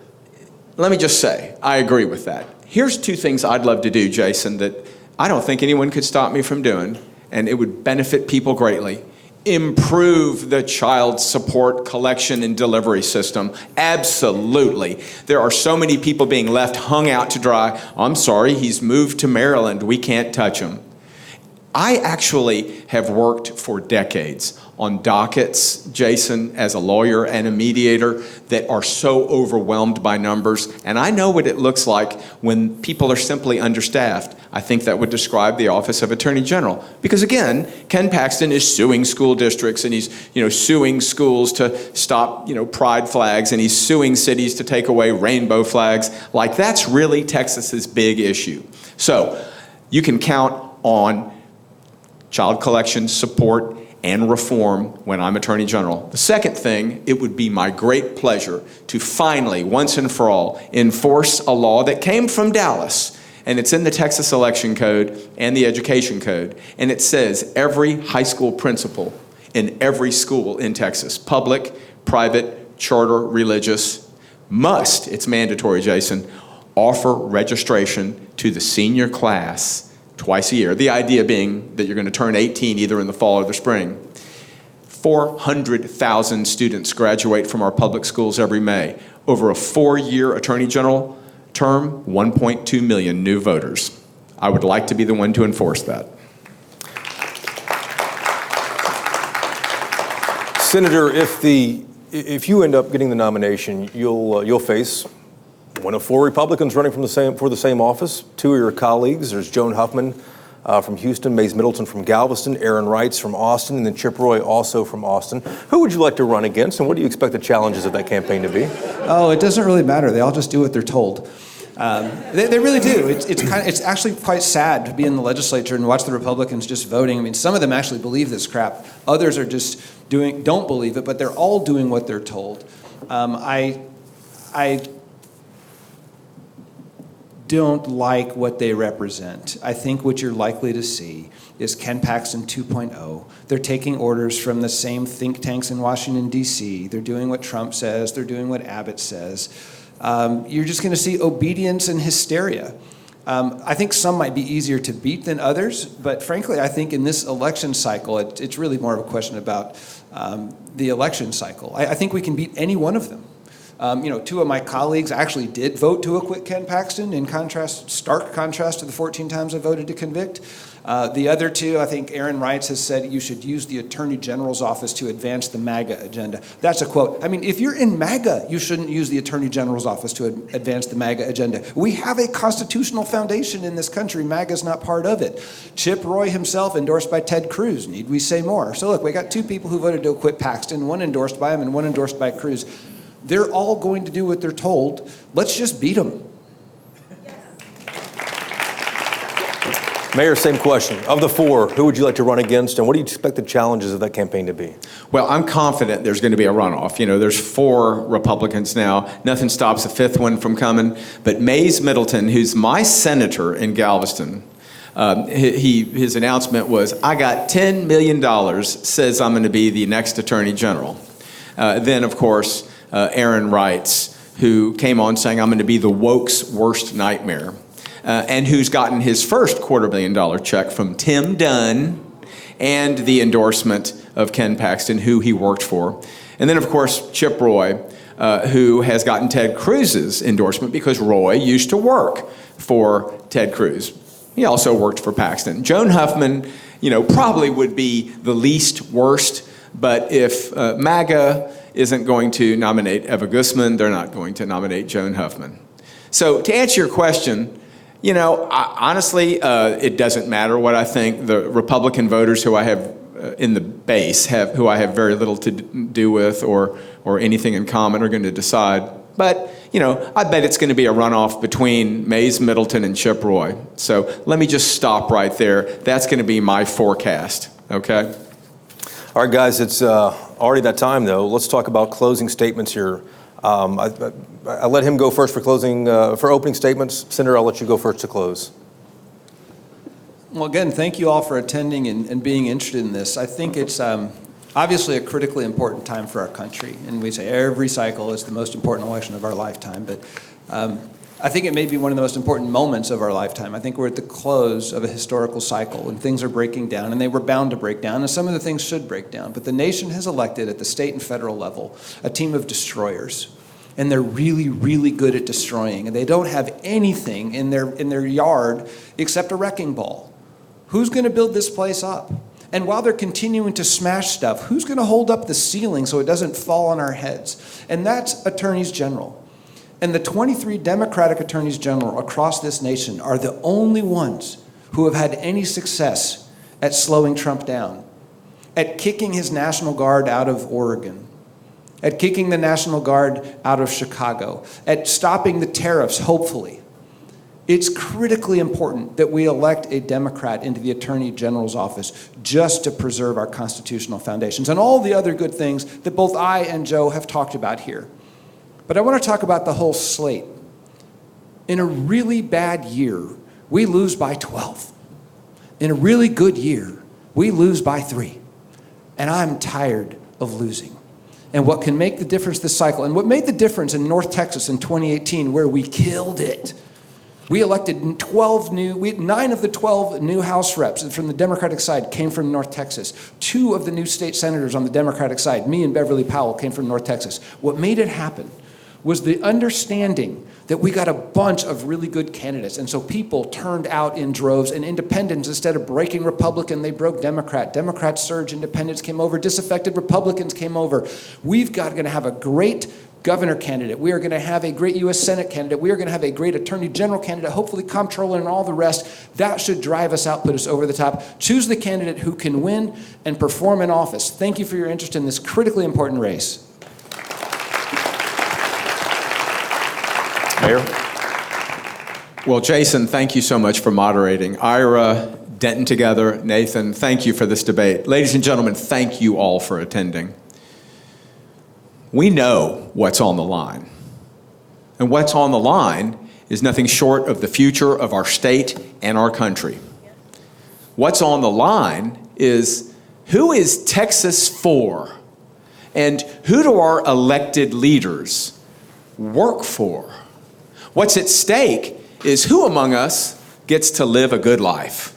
let me just say, I agree with that. Here's 2 things I'd love to do, Jason, that I don't think anyone could stop me from doing, and it would benefit people greatly. Improve the child support collection and delivery system. Absolutely. There are so many people being left hung out to dry. I'm sorry, he's moved to Maryland. We can't touch him. I actually have worked for decades on dockets, Jason, as a lawyer and a mediator, that are so overwhelmed by numbers. And I know what it looks like when people are simply understaffed. I think that would describe the Office of Attorney General. Because again, Ken Paxton is suing school districts, and he's suing schools to stop pride flags, and he's suing cities to take away rainbow flags. Like, that's really Texas's big issue. So you can count on child collection support and reform when I'm Attorney General. The second thing, it would be my great pleasure to finally, once and for all, enforce a law that came from Dallas, and it's in the Texas Election Code and the Education Code, and it says every high school principal in every school in Texas, public, private, charter, religious, must, it's mandatory, Jason, offer registration to the senior class twice a year. The idea being that you're going to turn 18 either in the fall or the spring. 400,000 students graduate from our public schools every May. Over a 4-year Attorney General term, 1.2 million new voters. I would like to be the one to enforce that. Senator, if you end up getting the nomination, you'll face one of 4 Republicans running for the same office. 2 of your colleagues. There's Joan Huffman from Houston, Mays Middleton from Galveston, Aaron Wrights from Austin, and then Chip Roy also from Austin. Who would you like to run against, and what do you expect the challenges of that campaign to be? Oh, it doesn't really matter. They all just do what they're told. They really do. It's actually quite sad to be in the legislature and watch the Republicans just voting. I mean, some of them actually believe this crap. Others are just don't believe it, but they're all doing what they're told. I don't like what they represent. I think what you're likely to see is Ken Paxton 2.0. They're taking orders from the same think tanks in Washington, D.C. They're doing what Trump says. They're doing what Abbott says. You're just going to see obedience and hysteria. I think some might be easier to beat than others, but frankly, I think in this election cycle, it's really more of a question about the election cycle. I think we can beat any one of them. 2 of my colleagues actually did vote to acquit Ken Paxton, in stark contrast to the 14 times I voted to convict. The other 2, I think Aaron Wrights has said you should use the Attorney General's office to advance the MAGA agenda. That's a quote. I mean, if you're in MAGA, you shouldn't use the Attorney General's office to advance the MAGA agenda. We have a constitutional foundation in this country. MAGA's not part of it. Chip Roy himself endorsed by Ted Cruz. Need we say more? So look, we got 2 people who voted to acquit Paxton, 1 endorsed by him and 1 endorsed by Cruz. They're all going to do what they're told. Let's just beat them. Mayor, same question. Of the 4, who would you like to run against, and what do you expect the challenges of that campaign to be? Well, I'm confident there's going to be a runoff. There's 4 Republicans now. Nothing stops a 5th one from coming. But Mays Middleton, who's my senator in Galveston, his announcement was, I got $10 million, says I'm going to be the next Attorney General. Then, of course, Aaron Wrights, who came on saying, I'm going to be the woke's worst nightmare, and who's gotten his first $250,000 check from Tim Dunn and the endorsement of Ken Paxton, who he worked for. And then, of course, Chip Roy, who has gotten Ted Cruz's endorsement because Roy used to work for Ted Cruz. He also worked for Paxton. Joan Huffman, probably would be the least worst, but if MAGA isn't going to nominate Eva Guzman, they're not going to nominate Joan Huffman. So to answer your question, honestly, it doesn't matter what I think. The Republican voters who I have in the base, who I have very little to do with or anything in common, are going to decide. But, I bet it's going to be a runoff between Mays Middleton and Chip Roy. So let me just stop right there. That's going to be my forecast, okay? All right, guys, it's already that time, though. Let's talk about closing statements here. I let him go first for opening statements. Senator, I'll let you go first to close. Well, again, thank you all for attending and being interested in this. I think it's obviously a critically important time for our country, and we say every cycle is the most important election of our lifetime, but I think it may be one of the most important moments of our lifetime. I think we're at the close of a historical cycle, and things are breaking down, and they were bound to break down, and some of the things should break down. But the nation has elected at the state and federal level a team of destroyers, and they're really, really good at destroying, and they don't have anything in their yard except a wrecking ball. Who's going to build this place up? And while they're continuing to smash stuff, who's going to hold up the ceiling so it doesn't fall on our heads? And that's attorneys general. And the 23 Democratic attorneys general across this nation are the only ones who have had any success at slowing Trump down, at kicking his National Guard out of Oregon, at kicking the National Guard out of Chicago, at stopping the tariffs, hopefully. It's critically important that we elect a Democrat into the Attorney General's office just to preserve our constitutional foundations and all the other good things that both I and Joe have talked about here. But I want to talk about the whole slate. In a really bad year, we lose by 12. In a really good year, we lose by 3. And I'm tired of losing. And what can make the difference this cycle, and what made the difference in North Texas in 2018, where we killed it, we elected 9 of the 12 new House reps from the Democratic side came from North Texas. 2 of the new state senators on the Democratic side, me and Beverly Powell, came from North Texas. What made it happen was the understanding that we got a bunch of really good candidates. And so people turned out in droves, and independents, instead of breaking Republican, they broke Democrat. Democrats surged, independents came over, disaffected Republicans came over. We've got going to have a great governor candidate. We are going to have a great U.S. Senate candidate. We are going to have a great attorney general candidate, hopefully comptroller and all the rest. That should drive us out, put us over the top. Choose the candidate who can win and perform in office. Thank you for your interest in this critically important race. Mayor? Well, Jason, thank you so much for moderating. Ira, Denton together, Nathan, thank you for this debate. Ladies and gentlemen, thank you all for attending. We know what's on the line. And what's on the line is nothing short of the future of our state and our country. What's on the line is, who is Texas for? And who do our elected leaders work for? What's at stake is, who among us gets to live a good life?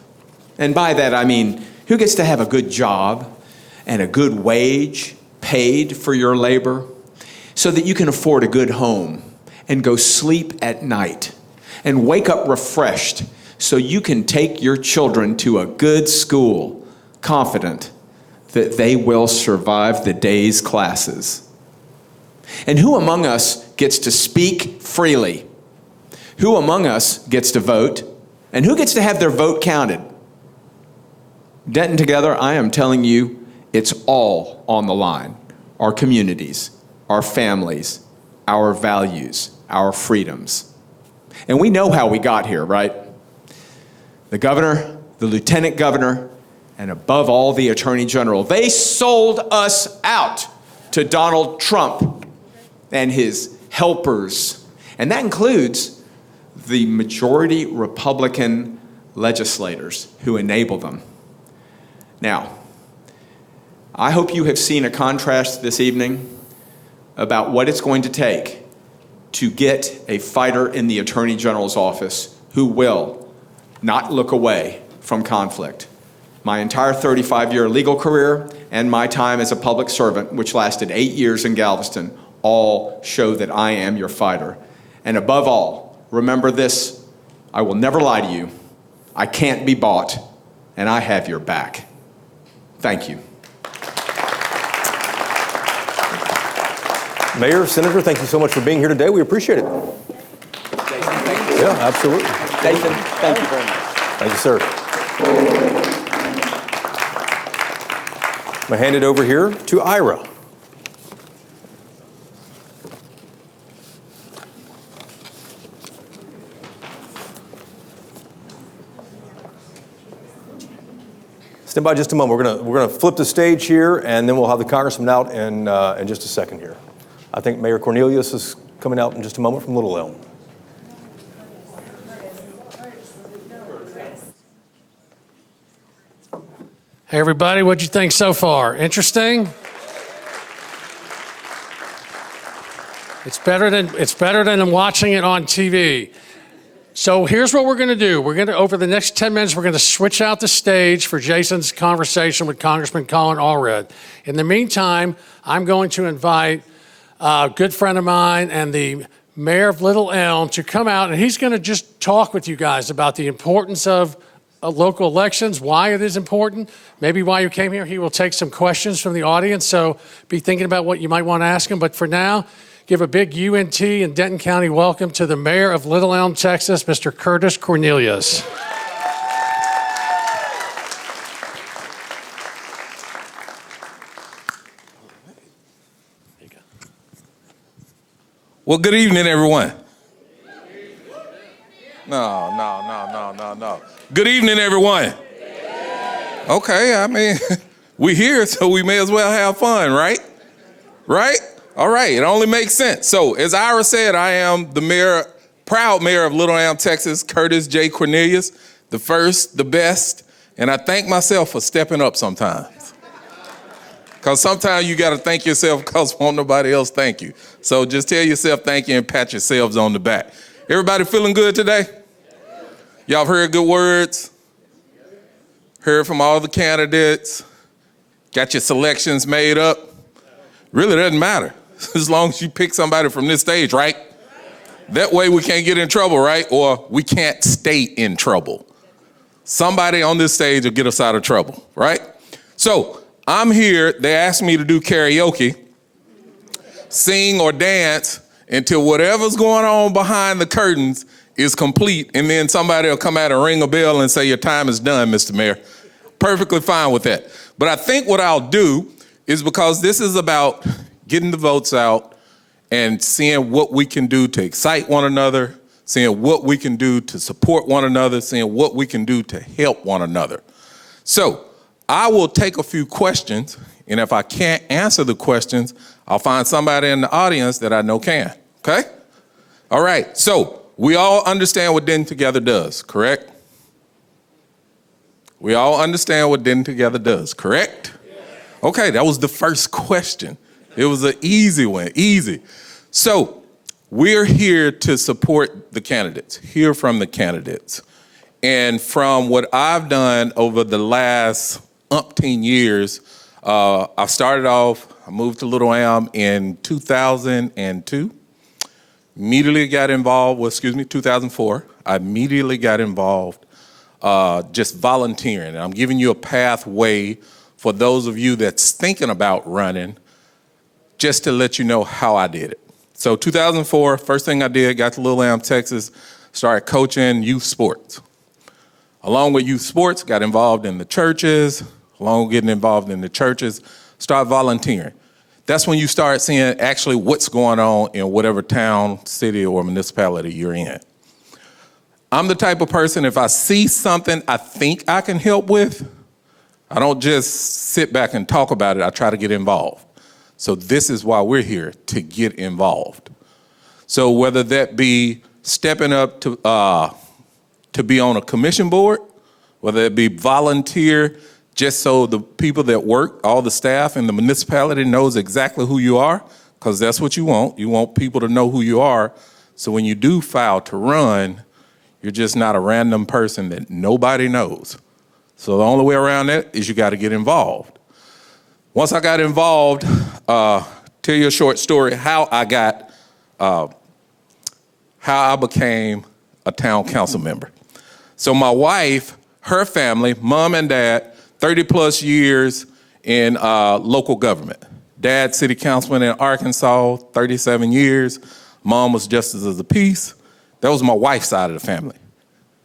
And by that I mean, who gets to have a good job and a good wage paid for your labor so that you can afford a good home and go sleep at night and wake up refreshed so you can take your children to a good school, confident that they will survive the day's classes? And who among us gets to speak freely? Who among us gets to vote? And who gets to have their vote counted? Denton together, I am telling you, it's all on the line. Our communities, our families, our values, our freedoms. And we know how we got here, right? The governor, the lieutenant governor, and above all, the attorney general, they sold us out to Donald Trump and his helpers. And that includes the majority Republican legislators who enable them. Now, I hope you have seen a contrast this evening about what it's going to take to get a fighter in the Attorney General's office who will not look away from conflict. My entire 35-year legal career and my time as a public servant, which lasted 8 years in Galveston, all show that I am your fighter. And above all, remember this: I will never lie to you. I can't be bought, and I have your back. Thank you. Mayor, Senator, thank you so much for being here today. We appreciate it. Jason, thank you. Yeah, absolutely. Nathan, thank you very much. Thank you, sir. I'm going to hand it over here to Ira. Stand by just a moment. We're gonna flip the stage here, and then we'll have the congressman out in just a second here. I think Mayor Cornelius is coming out in just a moment from Little Elm. Hey, everybody, what'd you think so far? Interesting? It's better than watching it on TV. So here's what we're going to do. Over the next 10 minutes, we're going to switch out the stage for Jason's conversation with Congressman Colin Allred. In the meantime, I'm going to invite a good friend of mine and the mayor of Little Elm to come out, and he's going to just talk with you guys about the importance of local elections, why it is important, maybe why you came here. He will take some questions from the audience, so be thinking about what you might want to ask him. But for now, give a big UNT and Denton County welcome to the mayor of Little Elm, Texas, Mr. Curtis Cornelius. Well, good evening, everyone. No. Good evening, everyone. Okay, I mean, we're here, so we may as well have fun, right? Right? All right, it only makes sense. So, as Ira said, I am the mayor, proud mayor of Little Elm, Texas, Curtis J. Cornelius, the first, the best, and I thank myself for stepping up sometimes. Because sometimes you got to thank yourself because won't nobody else thank you. So just tell yourself thank you and pat yourselves on the back. Everybody feeling good today? Y'all heard good words? Heard from all the candidates? Got your selections made up? Really doesn't matter as long as you pick somebody from this stage, right? That way we can't get in trouble, right? Or we can't stay in trouble. Somebody on this stage will get us out of trouble, right? So I'm here, they asked me to do karaoke, sing or dance until whatever's going on behind the curtains is complete, and then somebody will come out and ring a bell and say, your time is done, Mr. Mayor. Perfectly fine with that. But I think what I'll do is, because this is about getting the votes out and seeing what we can do to excite one another, seeing what we can do to support one another, seeing what we can do to help one another. So I will take a few questions, and if I can't answer the questions, I'll find somebody in the audience that I know can, okay? All right, so we all understand what Denton Together does, correct? We all understand what Denton Together does, correct? Okay, that was the first question. It was an easy one, easy. So we're here to support the candidates, hear from the candidates. And from what I've done over the last umpteen years, I started off, I moved to Little Elm in 2002. Immediately got involved, 2004. I immediately got involved just volunteering. And I'm giving you a pathway for those of you that's thinking about running, just to let you know how I did it. So 2004, first thing I did, got to Little Elm, Texas, started coaching youth sports. Along with youth sports, got involved in the churches. Along with getting involved in the churches, start volunteering. That's when you start seeing actually what's going on in whatever town, city, or municipality you're in. I'm the type of person, if I see something I think I can help with, I don't just sit back and talk about it, I try to get involved. So this is why we're here, to get involved. So whether that be stepping up to be on a commission board, whether it be volunteer, just so the people that work, all the staff in the municipality knows exactly who you are, because that's what you want. You want people to know who you are, so when you do file to run, you're just not a random person that nobody knows. So the only way around that is you got to get involved. Once I got involved, tell you a short story how I became a town council member. So my wife, her family, mom and dad, 30 plus years in local government. Dad, city councilman in Arkansas, 37 years. Mom was justice of the peace. That was my wife's side of the family.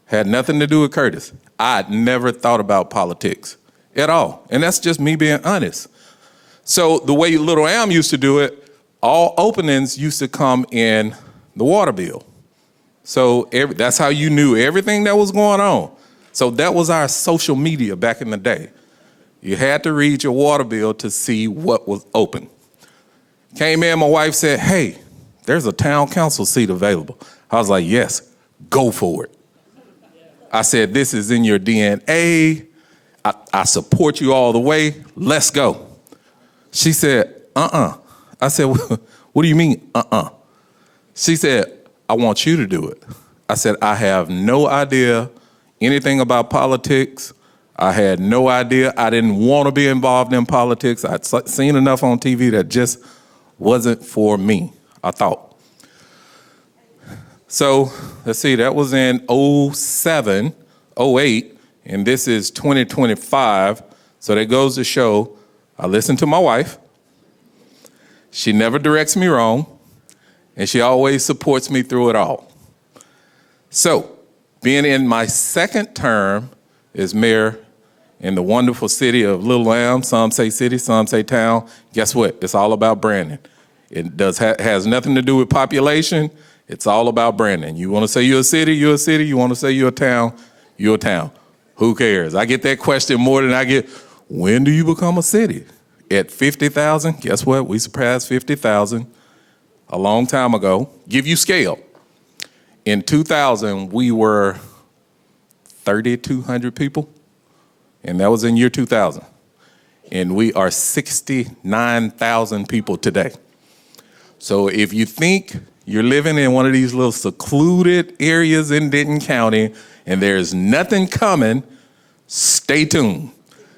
Had nothing to do with Curtis. I'd never thought about politics at all. And that's just me being honest. So the way Little Elm used to do it, all openings used to come in the water bill. So that's how you knew everything that was going on. So that was our social media back in the day. You had to read your water bill to see what was open. Came in, my wife said, hey, there's a town council seat available. I was like, yes, go for it. I said, this is in your DNA. I support you all the way. Let's go. She said, I said, what do you mean, She said, I want you to do it. I said, I have no idea anything about politics. I had no idea. I didn't want to be involved in politics. I'd seen enough on TV that just wasn't for me, I thought. So let's see, that was in 07, 08, and this is 2025. So that goes to show I listen to my wife. She never directs me wrong. and she always supports me through it all. So, being in my second term as mayor in the wonderful city of Little Lamb, some say city, some say town, guess what? It's all about branding. It has nothing to do with population. It's all about branding. You want to say you're a city, you're a city. You want to say you're a town, you're a town. Who cares? I get that question more than I get, when do you become a city? At 50,000, guess what? We surpassed 50,000 a long time ago. Give you scale. In 2000, we were 3,200 people, and that was in year 2000. And we are 69,000 people today. So if you think you're living in one of these little secluded areas in Denton County and there's nothing coming, stay tuned.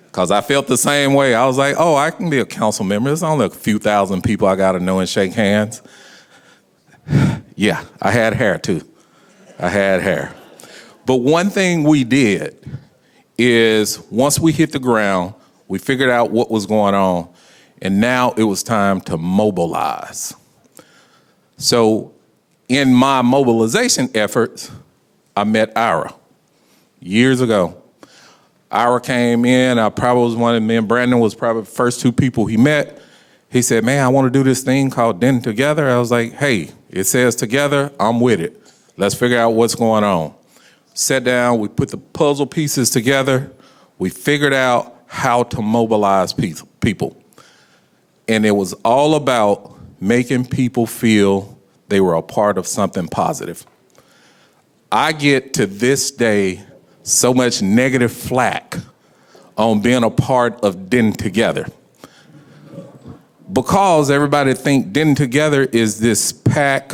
Because I felt the same way. I was like, oh, I can be a council member. There's only a few thousand people I got to know and shake hands. Yeah, I had hair too. I had hair. But one thing we did is once we hit the ground, we figured out what was going on, and now it was time to mobilize. So in my mobilization efforts, I met Ira years ago. Ira came in, I probably was one of me and Brandon was probably the first two people he met. He said, man, I want to do this thing called Denton Together. I was like, hey, it says together, I'm with it. Let's figure out what's going on. Sat down, we put the puzzle pieces together. We figured out how to mobilize people. And it was all about making people feel they were a part of something positive. I get to this day so much negative flack on being a part of Denton Together. Because everybody think Denton Together is this pack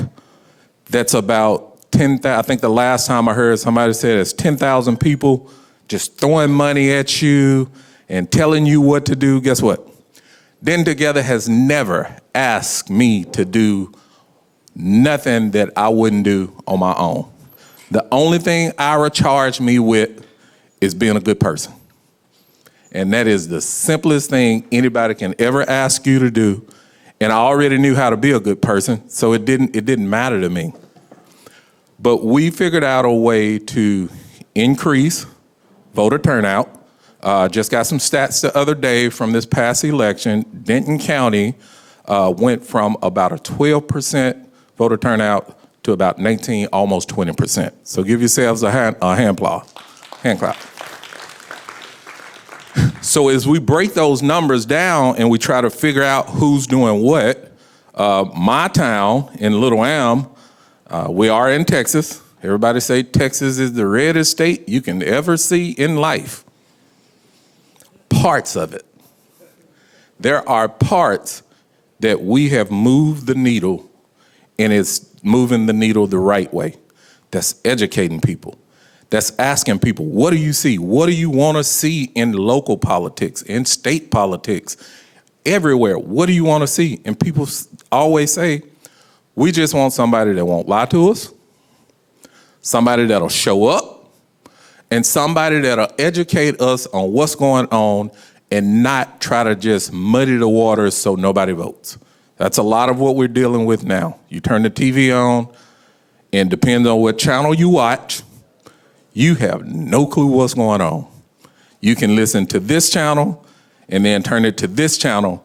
that's about 10,000, I think the last time I heard somebody said it's 10,000 people just throwing money at you and telling you what to do. Guess what? Denton Together has never asked me to do nothing that I wouldn't do on my own. The only thing Ira charged me with is being a good person. And that is the simplest thing anybody can ever ask you to do. And I already knew how to be a good person, so it didn't matter to me. But we figured out a way to increase voter turnout. Just got some stats the other day from this past election. Denton County went from about a 12% voter turnout to about 19, almost 20%. So give yourselves a hand clap. So as we break those numbers down and we try to figure out who's doing what, my town in Little Elm, we are in Texas. Everybody say Texas is the reddest state you can ever see in life. Parts of it. There are parts that we have moved the needle, and it's moving the needle the right way. That's educating people. That's asking people, what do you see? What do you want to see in local politics, in state politics, everywhere? What do you want to see? And people always say, we just want somebody that won't lie to us, somebody that'll show up, and somebody that'll educate us on what's going on and not try to just muddy the waters so nobody votes. That's a lot of what we're dealing with now. You turn the TV on, and depending on what channel you watch, you have no clue what's going on. You can listen to this channel and then turn it to this channel,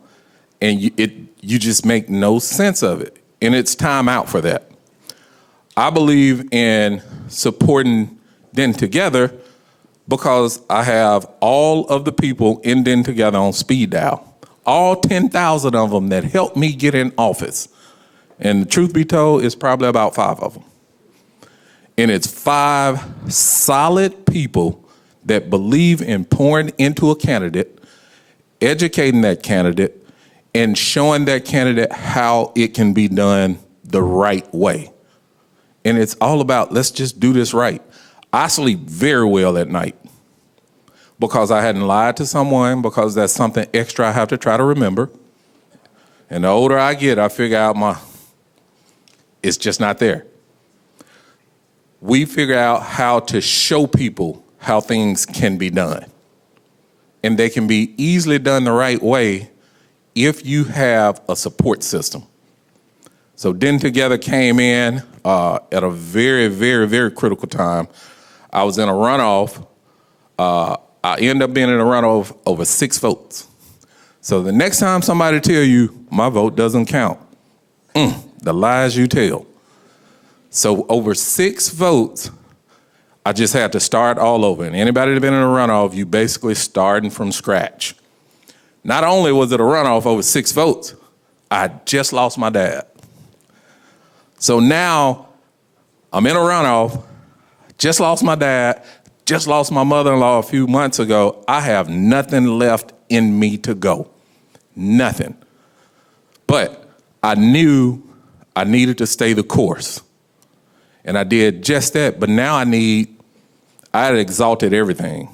and you just make no sense of it. And it's time out for that. I believe in supporting Denton Together because I have all of the people in Denton Together on speed dial. All 10,000 of them that helped me get in office. And the truth be told, it's probably about 5 of them. And it's 5 solid people that believe in pouring into a candidate, educating that candidate, and showing that candidate how it can be done the right way. And it's all about, let's just do this right. I sleep very well at night because I hadn't lied to someone, because that's something extra I have to try to remember. And the older I get, I figure out it's just not there. We figure out how to show people how things can be done. And they can be easily done the right way if you have a support system. So Denton Together came in at a very, very, very critical time. I was in a runoff. I ended up being in a runoff over 6 votes. So the next time somebody tell you my vote doesn't count, the lies you tell. So over 6 votes, I just had to start all over. And anybody that been in a runoff, you basically starting from scratch. Not only was it a runoff over 6 votes, I just lost my dad. So now I'm in a runoff, just lost my dad, just lost my mother-in-law a few months ago. I have nothing left in me to go. Nothing. But I knew I needed to stay the course. And I did just that, but now I had exalted everything.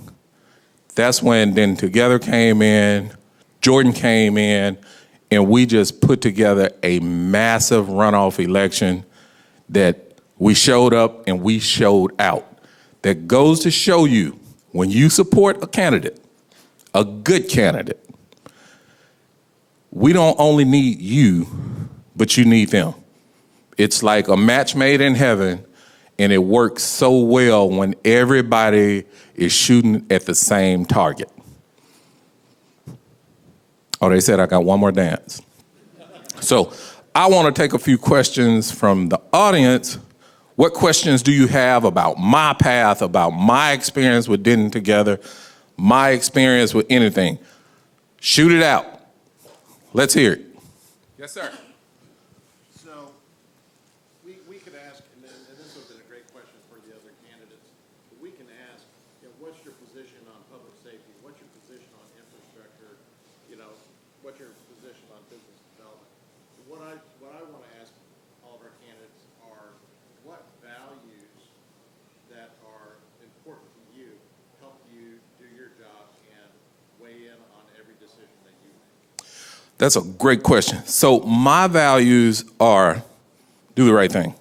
That's when Then Together came in, Jordan came in, and we just put together a massive runoff election that we showed up and we showed out. That goes to show you, when you support a candidate, a good candidate, we don't only need you, but you need them. It's like a match made in heaven, and it works so well when everybody is shooting at the same target. Oh, they said I got one more dance. So I want to take a few questions from the audience. What questions do you have about my path, about my experience with Denton Together, my experience with anything? Shoot it out. Let's hear it. Yes, sir. So, we could ask, and this would have been a great question for the other candidates, but we can ask, what's your position on public safety? What's your position on infrastructure? What's your position on business development? What I want to ask all of our candidates are, what values that are important to you help you do your job and weigh in on every decision that you make? That's a great question. So my values are do the right thing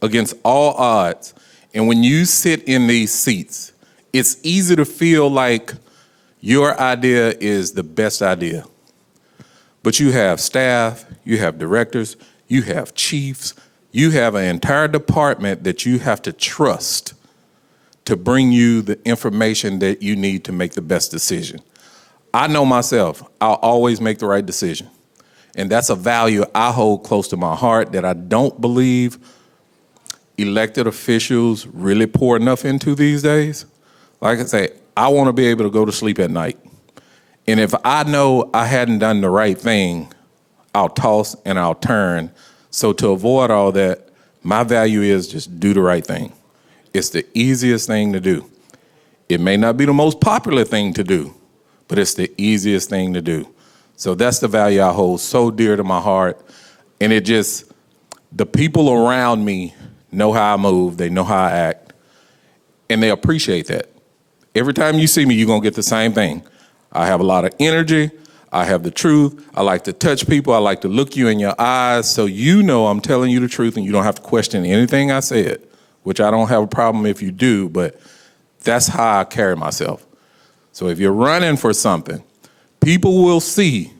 against all odds. And when you sit in these seats, it's easy to feel like your idea is the best idea. But you have staff, you have directors, you have chiefs, you have an entire department that you have to trust to bring you the information that you need to make the best decision. I know myself, I'll always make the right decision. And that's a value I hold close to my heart that I don't believe elected officials really pour enough into these days. Like I say, I want to be able to go to sleep at night. And if I know I hadn't done the right thing, I'll toss and I'll turn. So to avoid all that, my value is just do the right thing. It's the easiest thing to do. It may not be the most popular thing to do, but it's the easiest thing to do. So that's the value I hold so dear to my heart. And the people around me know how I move, they know how I act, and they appreciate that. Every time you see me, you're gonna get the same thing. I have a lot of energy, I have the truth, I like to touch people, I like to look you in your eyes, so you know I'm telling you the truth and you don't have to question anything I said, which I don't have a problem if you do, but that's how I carry myself. So if you're running for something, people will see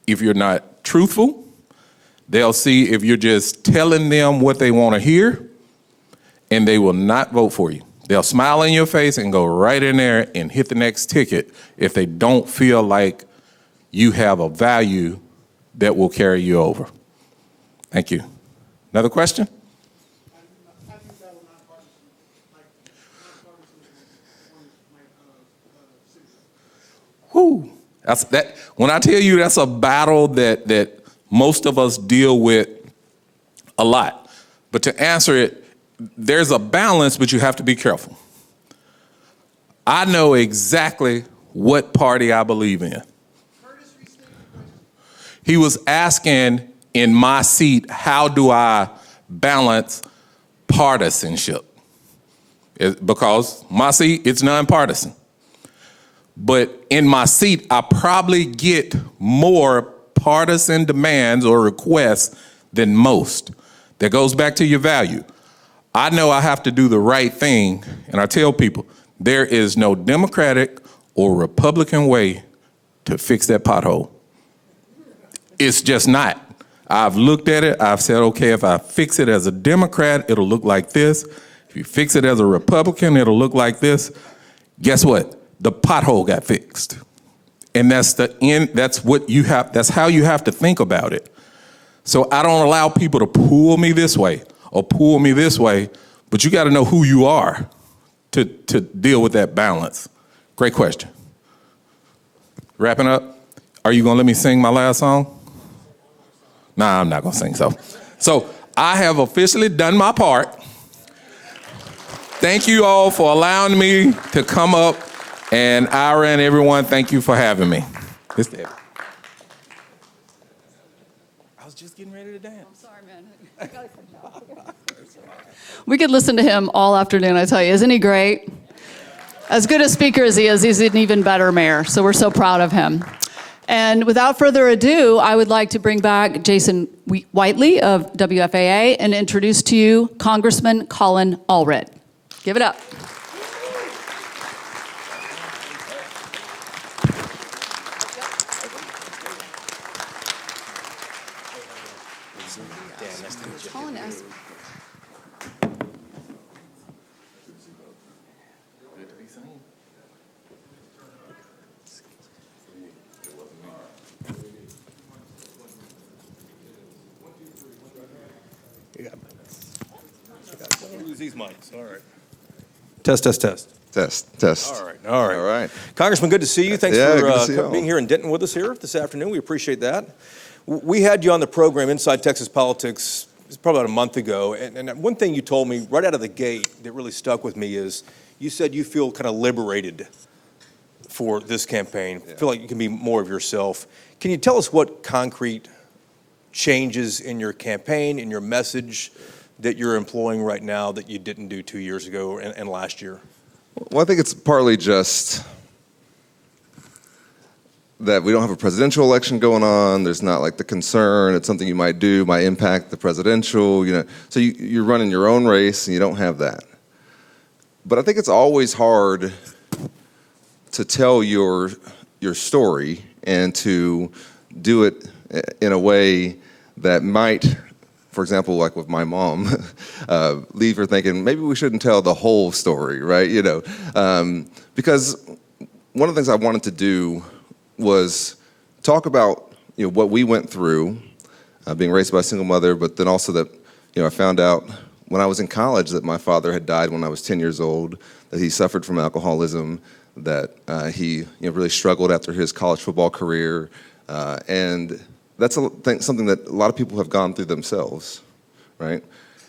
if you're not truthful. They'll see if you're just telling them what they want to hear, and they will not vote for you. They'll smile in your face and go right in there and hit the next ticket if they don't feel like you have a value that will carry you over. Thank you. Another question? How do you battle nonpartisan, like nonpartisan citizens? Whew. That's that. When I tell you that's a battle that most of us deal with a lot. But to answer it, there's a balance, but you have to be careful. I know exactly what party I believe in. He was asking in my seat, how do I balance partisanship? Because my seat, it's nonpartisan. But in my seat, I probably get more partisan demands or requests than most. That goes back to your value. I know I have to do the right thing, and I tell people, there is no Democratic or Republican way to fix that pothole. It's just not. I've looked at it. I've said, okay, if I fix it as a Democrat, it'll look like this. If you fix it as a Republican, it'll look like this. Guess what? The pothole got fixed. And that's the end. That's what you have. That's how you have to think about it. So I don't allow people to pull me this way or pull me this way, but you got to know who you are to deal with that balance. Great question. Wrapping up, are you going to let me sing my last song? Nah, I'm not going to sing so. So I have officially done my part. Thank you all for allowing me to come up. And Ira and everyone, thank you for having me. It's Debbie. I was just getting ready to dance. I'm sorry, man. We could listen to him all afternoon, I tell you. Isn't he great? As good a speaker as he is, he's an even better mayor. So we're so proud of him. And without further ado, I would like to bring back Jason Whiteley of WFAA and introduce to you Congressman Colin Allred. Give it up. Colin asked. Use these mics, all right. Test. Test. All right. All right. Congressman, good to see you. Thanks Yeah, for good to see you all. being here in Denton with us here this afternoon. We appreciate that. We had you on the program, Inside Texas Politics, it was probably about a month ago. And one thing you told me right out of the gate that really stuck with me is you said you feel kind of liberated for this campaign, feel like you can be more of yourself. Can you tell us what concrete changes in your campaign, in your message that you're employing right now that you didn't do 2 years ago and last year? Well, I think it's partly just that we don't have a presidential election going on. There's not like the concern. It's something you might do, might impact the presidential, So you're running your own race and you don't have that. But I think it's always hard to tell your story and to do it in a way that might, for example, like with my mom, leave her thinking, maybe we shouldn't tell the whole story, right? Because one of the things I wanted to do was talk about what we went through, being raised by a single mother, but then also that I found out when I was in college that my father had died when I was 10 years old, that he suffered from alcoholism, that he really struggled after his college football career, and that's something that a lot of people have gone through themselves, right?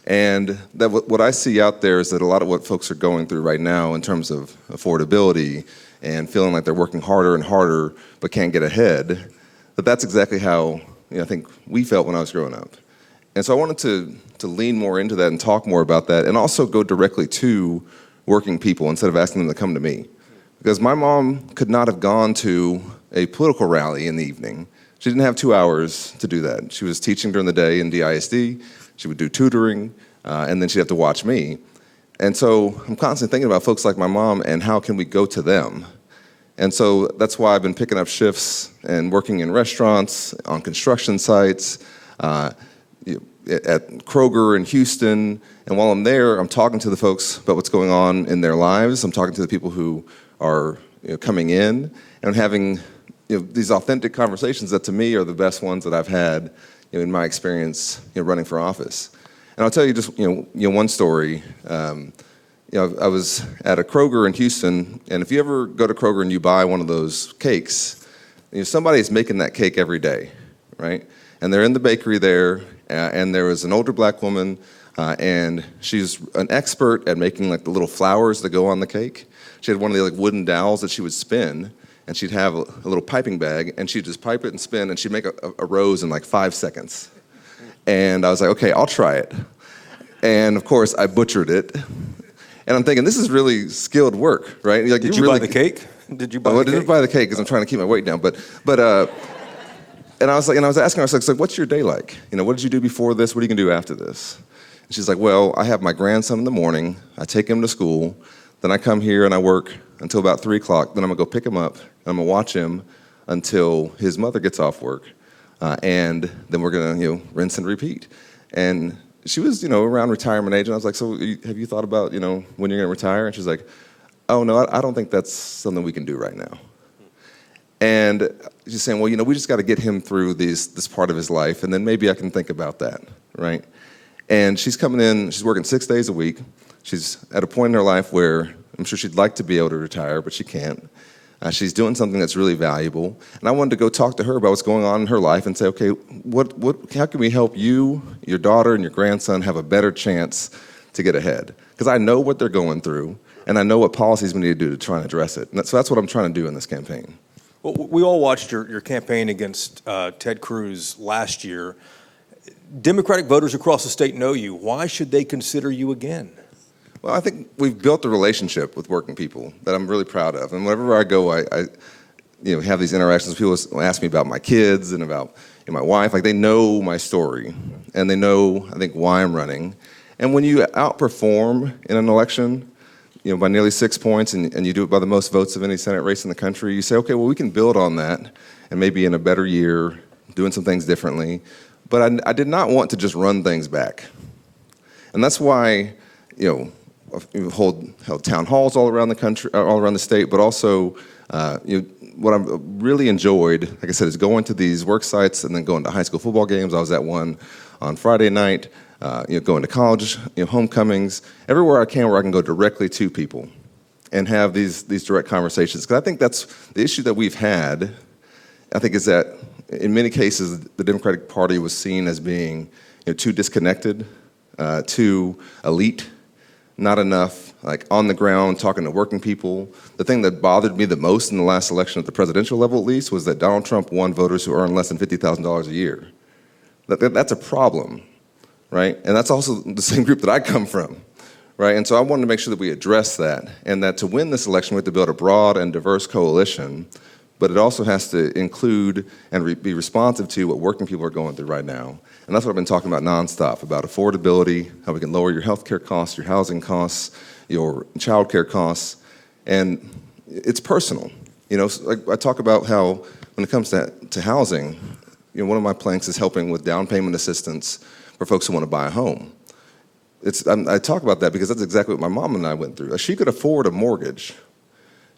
And that what I see out there is that a lot of what folks are going through right now in terms of affordability and feeling like they're working harder and harder but can't get ahead, that's exactly how I think we felt when I was growing up. And so I wanted to lean more into that and talk more about that and also go directly to working people instead of asking them to come to me. Because my mom could not have gone to a political rally in the evening. She didn't have 2 hours to do that. She was teaching during the day in DISD. She would do tutoring, and then she'd have to watch me. And so I'm constantly thinking about folks like my mom and how can we go to them. And so that's why I've been picking up shifts and working in restaurants, on construction sites, at Kroger in Houston. And while I'm there, I'm talking to the folks about what's going on in their lives. I'm talking to the people who are coming in and having these authentic conversations that to me are the best ones that I've had in my experience running for office. And I'll tell you just one story. I was at a Kroger in Houston, and if you ever go to Kroger and you buy one of those cakes, somebody's making that cake every day, right? And they're in the bakery there, and there was an older black woman, and she's an expert at making like the little flowers that go on the cake. She had one of the like wooden dowels that she would spin, and she'd have a little piping bag, and she'd just pipe it and spin, and she'd make a rose in like 5 seconds. And I was like, okay, I'll try it. And of course, I butchered it. And I'm thinking, this is really skilled work, right? Like, Did you buy the cake? Did you buy the cake? I didn't buy the cake because I'm trying to keep my weight down. But and I was asking her, I was like, what's your day like? What did you do before this? What are you gonna do after this? And she's like, well, I have my grandson in the morning. I take him to school. Then I come here and I work until about 3 o'clock. Then I'm gonna go pick him up. And I'm gonna watch him until his mother gets off work. and then we're going to, rinse and repeat. And she was, around retirement age, and I was like, so have you thought about, when you're going to retire? And she's like, oh, no, I don't think that's something we can do right now. And she's saying, well, we just got to get him through this part of his life, and then maybe I can think about that, right? And she's coming in, she's working 6 days a week. She's at a point in her life where I'm sure she'd like to be able to retire, but she can't. She's doing something that's really valuable. And I wanted to go talk to her about what's going on in her life and say, okay, how can we help you, your daughter, and your grandson have a better chance to get ahead? Because I know what they're going through, and I know what policies we need to do to try and address it. So that's what I'm trying to do in this campaign. Well, we all watched your campaign against Ted Cruz last year. Democratic voters across the state know you. Why should they consider you again? Well, I think we've built a relationship with working people that I'm really proud of. And whenever I go, I have these interactions. People ask me about my kids and about my wife. Like, they know my story, and they know, I think, why I'm running. And when you outperform in an election, by nearly 6 points, and you do it by the most votes of any Senate race in the country, you say, okay, well, we can build on that, and maybe in a better year, doing some things differently. But I did not want to just run things back. And that's why, held town halls all around the country, all around the state, but also, what I've really enjoyed, like I said, is going to these work sites and then going to high school football games. I was at one on Friday night, going to college, homecomings, everywhere I can where I can go directly to people and have these direct conversations. Because I think that's the issue that we've had, I think, is that in many cases, the Democratic Party was seen as being too disconnected, too elite, not enough like on the ground talking to working people. The thing that bothered me the most in the last election at the presidential level, at least, was that Donald Trump won voters who earn less than $50,000 a year. That's a problem, right? And that's also the same group that I come from, right? And so I wanted to make sure that we address that, and that to win this election, we have to build a broad and diverse coalition, but it also has to include and be responsive to what working people are going through right now. And that's what I've been talking about nonstop, about affordability, how we can lower your healthcare costs, your housing costs, your childcare costs. And it's personal. So like I talk about how when it comes to housing, one of my planks is helping with down payment assistance for folks who want to buy a home. I talk about that because that's exactly what my mom and I went through. She could afford a mortgage.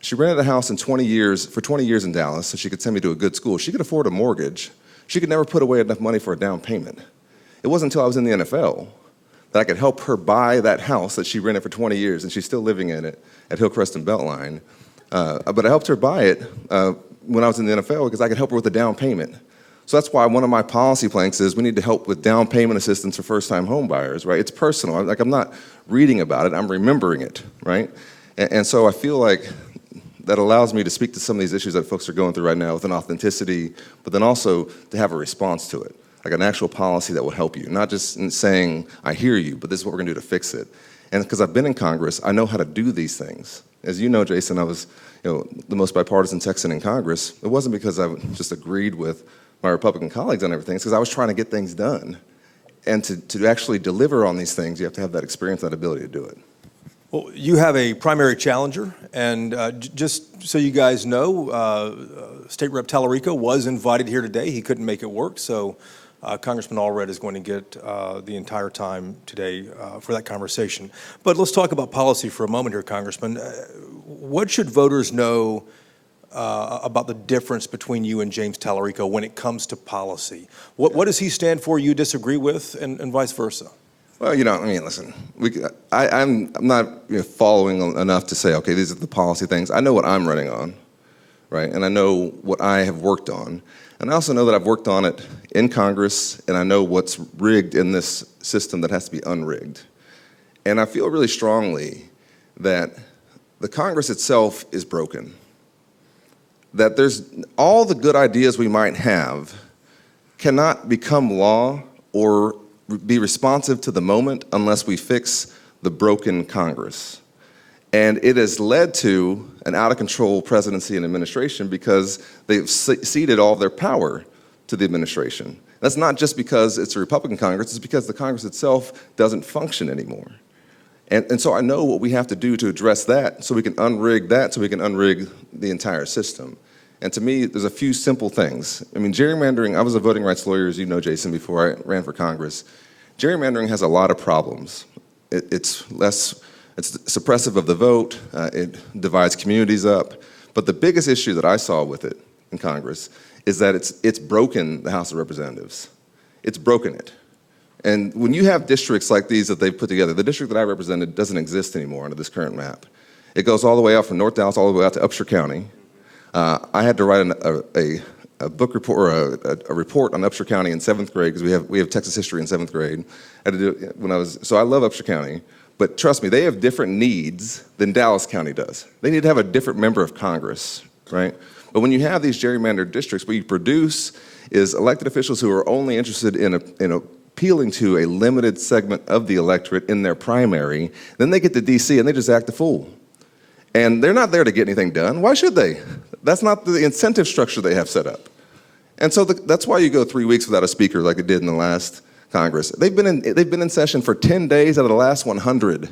She rented a house for 20 years in Dallas so she could send me to a good school. She could afford a mortgage. She could never put away enough money for a down payment. It wasn't until I was in the NFL that I could help her buy that house that she rented for 20 years, and she's still living in it at Hillcrest and Beltline. But I helped her buy it when I was in the NFL because I could help her with the down payment. So that's why one of my policy planks is we need to help with down payment assistance for first-time home buyers, right? It's personal. I'm not reading about it. I'm remembering it, right? And so I feel like that allows me to speak to some of these issues that folks are going through right now with an authenticity, but then also to have a response to it, like an actual policy that will help you, not just in saying, I hear you, but this is what we're going to do to fix it. And because I've been in Congress, I know how to do these things. As you know, Jason, I was the most bipartisan Texan in Congress. It wasn't because I just agreed with my Republican colleagues on everything. It's because I was trying to get things done. And to actually deliver on these things, you have to have that experience, that ability to do it. Well, you have a primary challenger, and just so you guys know, State Rep Tallarico was invited here today. He couldn't make it work, so Congressman Allred is going to get the entire time today for that conversation. But let's talk about policy for a moment here, Congressman. What should voters know about the difference between you and James Tallarico when it comes to policy? What does he stand for you disagree with, and vice versa? Well, listen, I'm not following enough to say, okay, these are the policy things. I know what I'm running on, right? And I know what I have worked on. And I also know that I've worked on it in Congress, and I know what's rigged in this system that has to be unrigged. And I feel really strongly that the Congress itself is broken. That there's all the good ideas we might have cannot become law or be responsive to the moment unless we fix the broken Congress. And it has led to an out-of-control presidency and administration because they've ceded all of their power to the administration. That's not just because it's a Republican Congress, it's because the Congress itself doesn't function anymore. And so I know what we have to do to address that so we can unrig that, so we can unrig the entire system. And to me, there's a few simple things. I mean, gerrymandering, I was a voting rights lawyer, as you know, Jason, before I ran for Congress. Gerrymandering has a lot of problems. It's suppressive of the vote, it divides communities up. But the biggest issue that I saw with it in Congress is that it's broken the House of Representatives. It's broken it. And when you have districts like these that they've put together, the district that I represented doesn't exist anymore under this current map. It goes all the way out from North Dallas all the way out to Upshur County. I had to write a book report, or a report on Upshur County in 7th grade, because we have Texas history in 7th grade. I had to do it so I love Upshur County, but trust me, they have different needs than Dallas County does. They need to have a different member of Congress, right? But when you have these gerrymandered districts, what you produce is elected officials who are only interested in appealing to a limited segment of the electorate in their primary. Then they get to DC and they just act a fool. And they're not there to get anything done. Why should they? That's not the incentive structure they have set up. And so that's why you go 3 weeks without a speaker like it did in the last Congress. They've been in session for 10 days out of the last 100.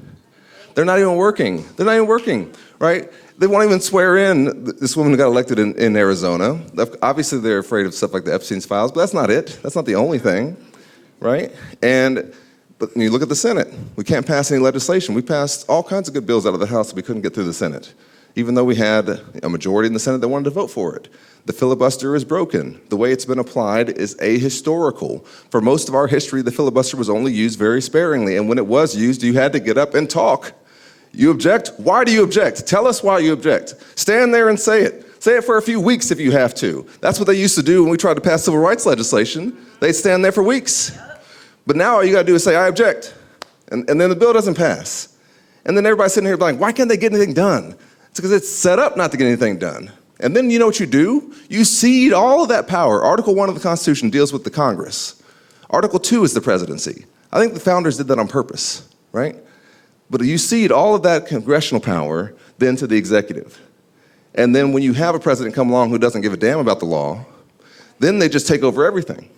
They're not even working. They're not even working, right? They won't even swear in this woman who got elected in Arizona. Obviously, they're afraid of stuff like the Epstein's files, but that's not it. That's not the only thing, right? But when you look at the Senate, we can't pass any legislation. We passed all kinds of good bills out of the House that we couldn't get through the Senate, even though we had a majority in the Senate that wanted to vote for it. The filibuster is broken. The way it's been applied is ahistorical. For most of our history, the filibuster was only used very sparingly, and when it was used, you had to get up and talk. You object? Why do you object? Tell us why you object. Stand there and say it. Say it for a few weeks if you have to. That's what they used to do when we tried to pass civil rights legislation. They'd stand there for weeks. But now all you gotta do is say, I object. And then the bill doesn't pass. And then everybody's sitting here like, why can't they get anything done? It's because it's set up not to get anything done. And then you know what you do? You cede all of that power. Article 1 of the Constitution deals with the Congress. Article 2 is the presidency. I think the founders did that on purpose, right? But you cede all of that congressional power then to the executive. And then when you have a president come along who doesn't give a damn about the law, then they just take over everything.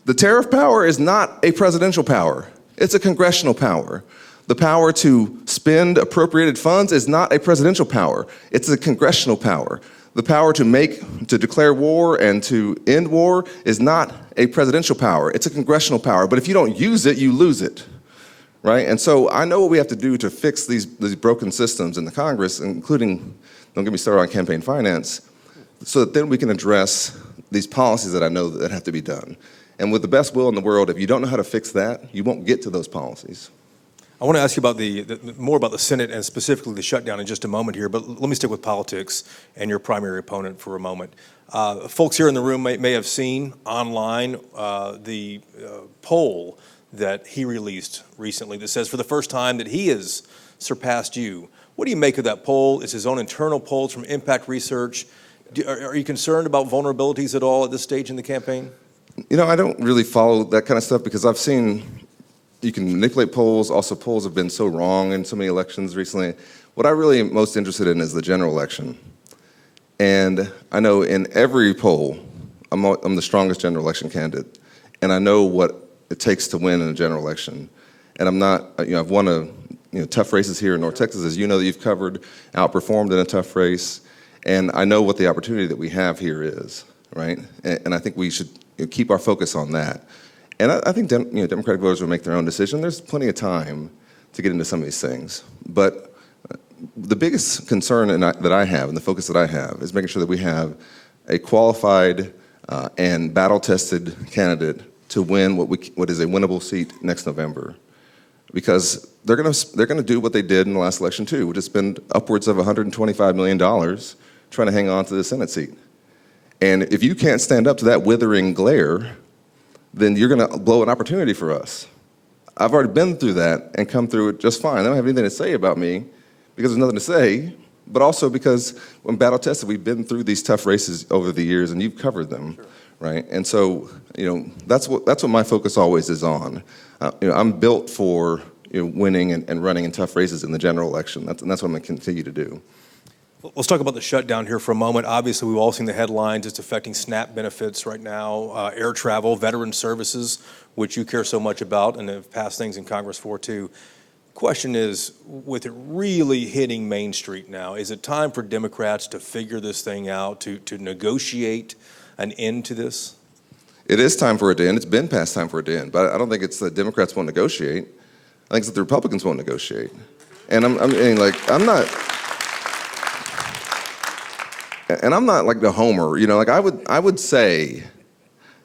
The tariff power is not a presidential power. It's a congressional power. The power to spend appropriated funds is not a presidential power. It's a congressional power. The power to declare war and to end war is not a presidential power. It's a congressional power. But if you don't use it, you lose it, right? And so I know what we have to do to fix these broken systems in the Congress, including, don't get me started on campaign finance, so that then we can address these policies that I know that have to be done. And with the best will in the world, if you don't know how to fix that, you won't get to those policies. I want to ask you about more about the Senate and specifically the shutdown in just a moment here, but let me stick with politics and your primary opponent for a moment. Folks here in the room may have seen online the poll that he released recently that says for the first time that he has surpassed you. What do you make of that poll? It's his own internal polls from Impact Research. Are you concerned about vulnerabilities at all at this stage in the campaign? You know, I don't really follow that kind of stuff because I've seen you can manipulate polls. Also, polls have been so wrong in so many elections recently. What I really am most interested in is the general election. And I know in every poll, I'm the strongest general election candidate. And I know what it takes to win in a general election. And I'm not, I've won tough races here in North Texas, as you know that you've covered, outperformed in a tough race. And I know what the opportunity that we have here is, right? And I think we should keep our focus on that. And I think Democratic voters will make their own decision. There's plenty of time to get into some of these things. But the biggest concern that I have and the focus that I have is making sure that we have a qualified and battle-tested candidate to win what is a winnable seat next November. Because they're gonna do what they did in the last election too, which is spend upwards of $125 million trying to hang on to the Senate seat. And if you can't stand up to that withering glare, then you're gonna blow an opportunity for us. I've already been through that and come through it just fine. They don't have anything to say about me because there's nothing to say, but also because when battle tested, we've been through these tough races over the years and you've covered them, sure. Right? And so, that's what my focus always is on. I'm built for winning and running in tough races in the general election. That's what I'm gonna continue to do. Let's talk about the shutdown here for a moment. Obviously, we've all seen the headlines. It's affecting SNAP benefits right now, air travel, veteran services, which you care so much about and have passed things in Congress for too. Question is, with it really hitting Main Street now, is it time for Democrats to figure this thing out, to negotiate an end to this? It is time for it to end. It's been past time for it to end. But I don't think it's the Democrats won't negotiate. I think it's that the Republicans won't negotiate. And I'm not like the homer. Like I would say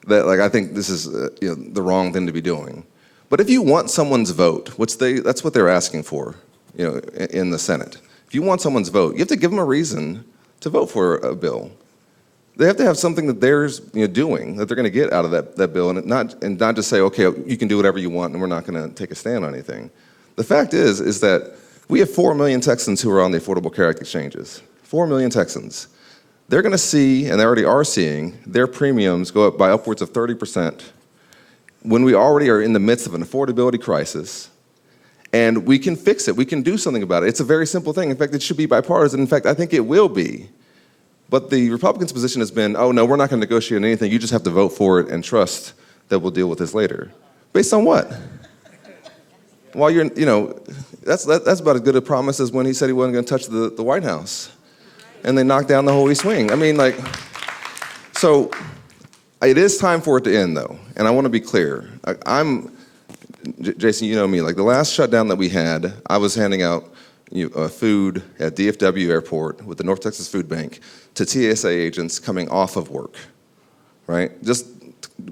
that like I think this is the wrong thing to be doing. But if you want someone's vote, that's what they're asking for, in the Senate. If you want someone's vote, you have to give them a reason to vote for a bill. They have to have something that they're doing, that they're going to get out of that bill, and not just say, okay, you can do whatever you want, and we're not going to take a stand on anything. The fact is that we have 4 million Texans who are on the Affordable Care Act exchanges. 4 million Texans. They're going to see, and they already are seeing, their premiums go up by upwards of 30%. When we already are in the midst of an affordability crisis, and we can fix it, we can do something about it. It's a very simple thing. In fact, it should be bipartisan. In fact, I think it will be. But the Republicans' position has been, oh no, we're not going to negotiate anything. You just have to vote for it and trust that we'll deal with this later. Based on what? While that's about as good a promise as when he said he wasn't going to touch the White House, and they knocked down the whole East Wing. So. It is time for it to end, though, and I want to be clear. Jason, you know me. Like the last shutdown that we had, I was handing out food at DFW Airport with the North Texas Food Bank to TSA agents coming off of work. Right? Just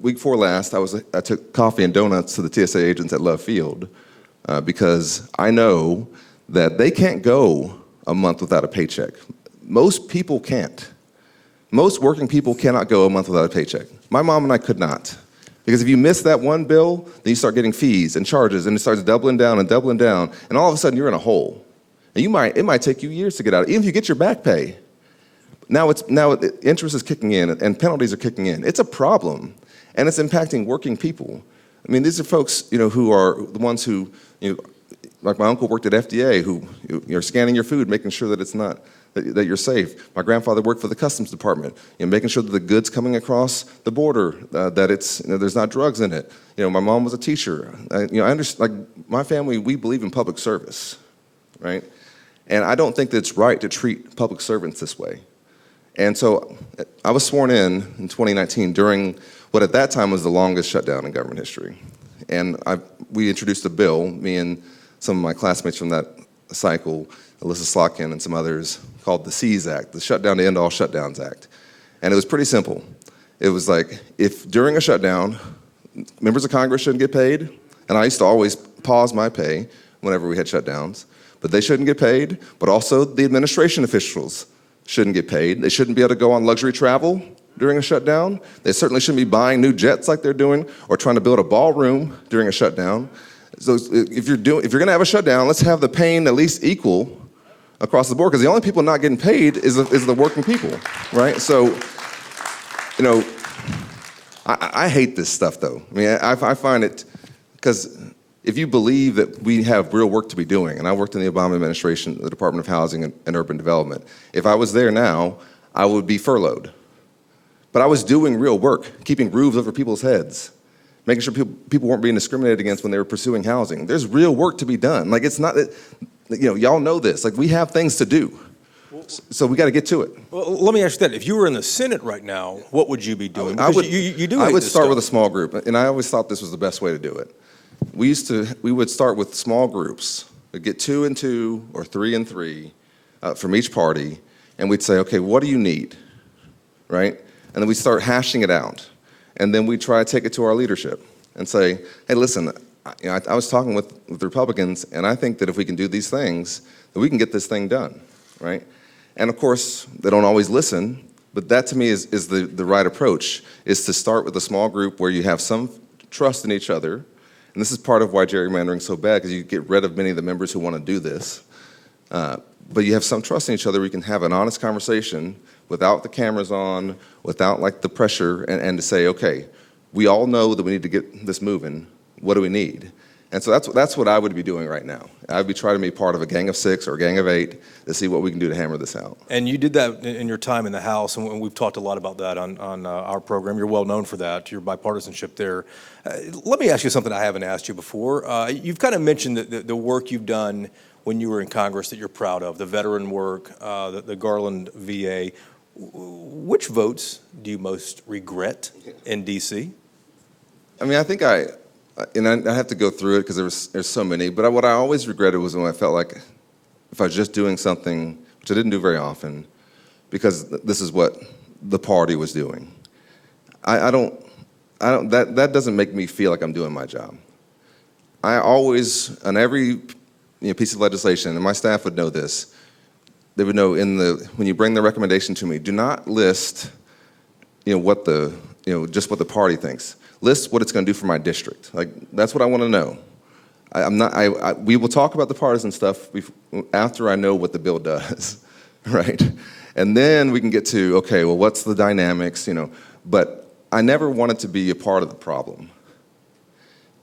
week before last, I took coffee and donuts to the TSA agents at Love Field because I know that they can't go a month without a paycheck. Most people can't. Most working people cannot go a month without a paycheck. My mom and I could not. Because if you miss that one bill, then you start getting fees and charges, and it starts doubling down, and all of a sudden you're in a hole. And it might take you years to get out, even if you get your back pay. Now interest is kicking in, and penalties are kicking in. It's a problem, and it's impacting working people. I mean, these are folks, who are the ones who, like my uncle worked at FDA, who you're scanning your food, making sure that it's not, that you're safe. My grandfather worked for the Customs Department, making sure that the goods coming across the border, that it's, there's not drugs in it. My mom was a teacher. I understand, like my family, we believe in public service, right? And I don't think that it's right to treat public servants this way. And so I was sworn in 2019 during what at that time was the longest shutdown in government history. And we introduced a bill, me and some of my classmates from that cycle, Alyssa Slotkin and some others, called the SEAS Act, the Shutdown to End All Shutdowns Act. And it was pretty simple. It was like, if during a shutdown, members of Congress shouldn't get paid, and I used to always pause my pay whenever we had shutdowns, but they shouldn't get paid, but also the administration officials shouldn't get paid. They shouldn't be able to go on luxury travel during a shutdown. They certainly shouldn't be buying new jets like they're doing, or trying to build a ballroom during a shutdown. So if you're going to have a shutdown, let's have the pain at least equal across the board, because the only people not getting paid is the working people, right? So, I hate this stuff, though. I mean, I find it, because if you believe that we have real work to be doing, and I worked in the Obama administration, the Department of Housing and Urban Development, if I was there now, I would be furloughed. But I was doing real work, keeping roofs over people's heads, making sure people weren't being discriminated against when they were pursuing housing. There's real work to be done. Like, it's not that, y'all know this. Like, we have things to do. So we got to get to it. Well, let me ask you that. If you were in the Senate right now, what would you be doing? I would Because start with a small group, and I always thought this was the best way to do it. We would start with small groups. We'd get 2 and 2 or 3 and 3 from each party, and we'd say, okay, what do you need, right? And then we start hashing it out. And then we try to take it to our leadership and say, hey, listen, I was talking with the Republicans, and I think that if we can do these things, that we can get this thing done, right? And of course, they don't always listen, but that to me is the right approach, is to start with a small group where you have some trust in each other. And this is part of why gerrymandering's so bad, because you get rid of many of the members who want to do this. But you have some trust in each other where you can have an honest conversation without the cameras on, without like the pressure, and to say, okay, we all know that we need to get this moving. What do we need? And so that's what I would be doing right now. I'd be trying to be part of a gang of 6 or a gang of 8 to see what we can do to hammer this out. And you did that in your time in the House, and we've talked a lot about that on our program. You're well known for that, your bipartisanship there. Let me ask you something I haven't asked you before. You've kind of mentioned the work you've done when you were in Congress that you're proud of, the veteran work, the Garland VA. Which votes do you most regret in D.C.? I mean, I think I have to go through it because there's so many, but what I always regretted was when I felt like if I was just doing something, which I didn't do very often, because this is what the party was doing. That doesn't make me feel like I'm doing my job. I always, on every piece of legislation, and my staff would know this, they would know when you bring the recommendation to me, do not list, just what the party thinks. List what it's going to do for my district. Like, that's what I want to know. We will talk about the partisan stuff after I know what the bill does, right? And then we can get to, okay, well, what's the dynamics, But I never wanted to be a part of the problem.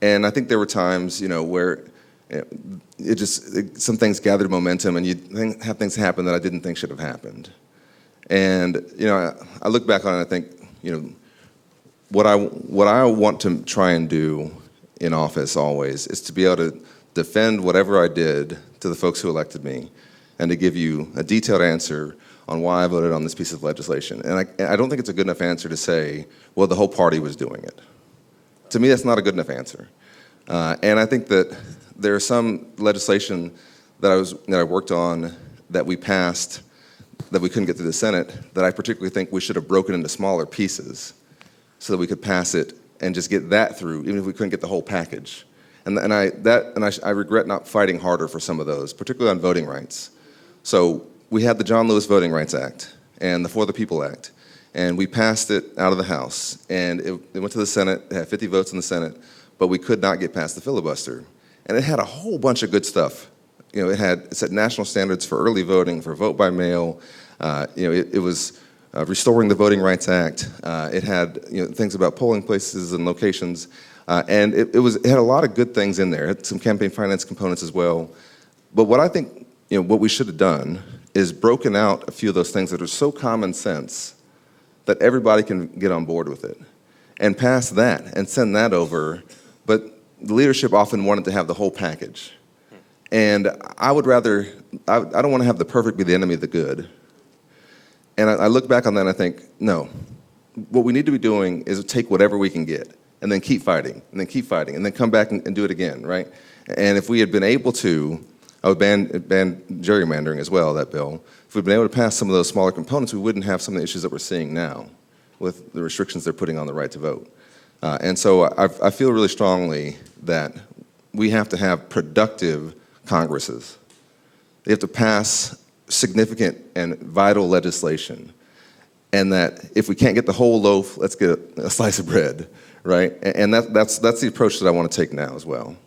And I think there were times, where some things gathered momentum and you have things happen that I didn't think should have happened. And, I look back on it and I think, what I want to try and do in office always is to be able to defend whatever I did to the folks who elected me and to give you a detailed answer on why I voted on this piece of legislation. And I don't think it's a good enough answer to say, well, the whole party was doing it. To me, that's not a good enough answer. And I think that there's some legislation that I worked on that we passed that we couldn't get through the Senate that I particularly think we should have broken into smaller pieces so that we could pass it and just get that through, even if we couldn't get the whole package. And I regret not fighting harder for some of those, particularly on voting rights. So we had the John Lewis Voting Rights Act and the For the People Act, and we passed it out of the House, and it went to the Senate. It had 50 votes in the Senate, but we could not get past the filibuster. And it had a whole bunch of good stuff. It set national standards for early voting, for vote by mail. It was restoring the Voting Rights Act. It had things about polling places and locations, and it had a lot of good things in there. It had some campaign finance components as well. But what I think what we should have done is broken out a few of those things that are so common sense that everybody can get on board with it, and pass that and send that over. But the leadership often wanted to have the whole package, and I would rather. I don't want to have the perfect be the enemy of the good. And I look back on that and I think, no, what we need to be doing is take whatever we can get and then keep fighting and then keep fighting and then come back and do it again, right? And if we had been able to, I would ban gerrymandering as well, that bill. If we'd been able to pass some of those smaller components, we wouldn't have some of the issues that we're seeing now with the restrictions they're putting on the right to vote. And so I feel really strongly that we have to have productive Congresses. They have to pass significant and vital legislation, and that if we can't get the whole loaf, let's get a slice of bread, right? And that's the approach that I want to take now as well.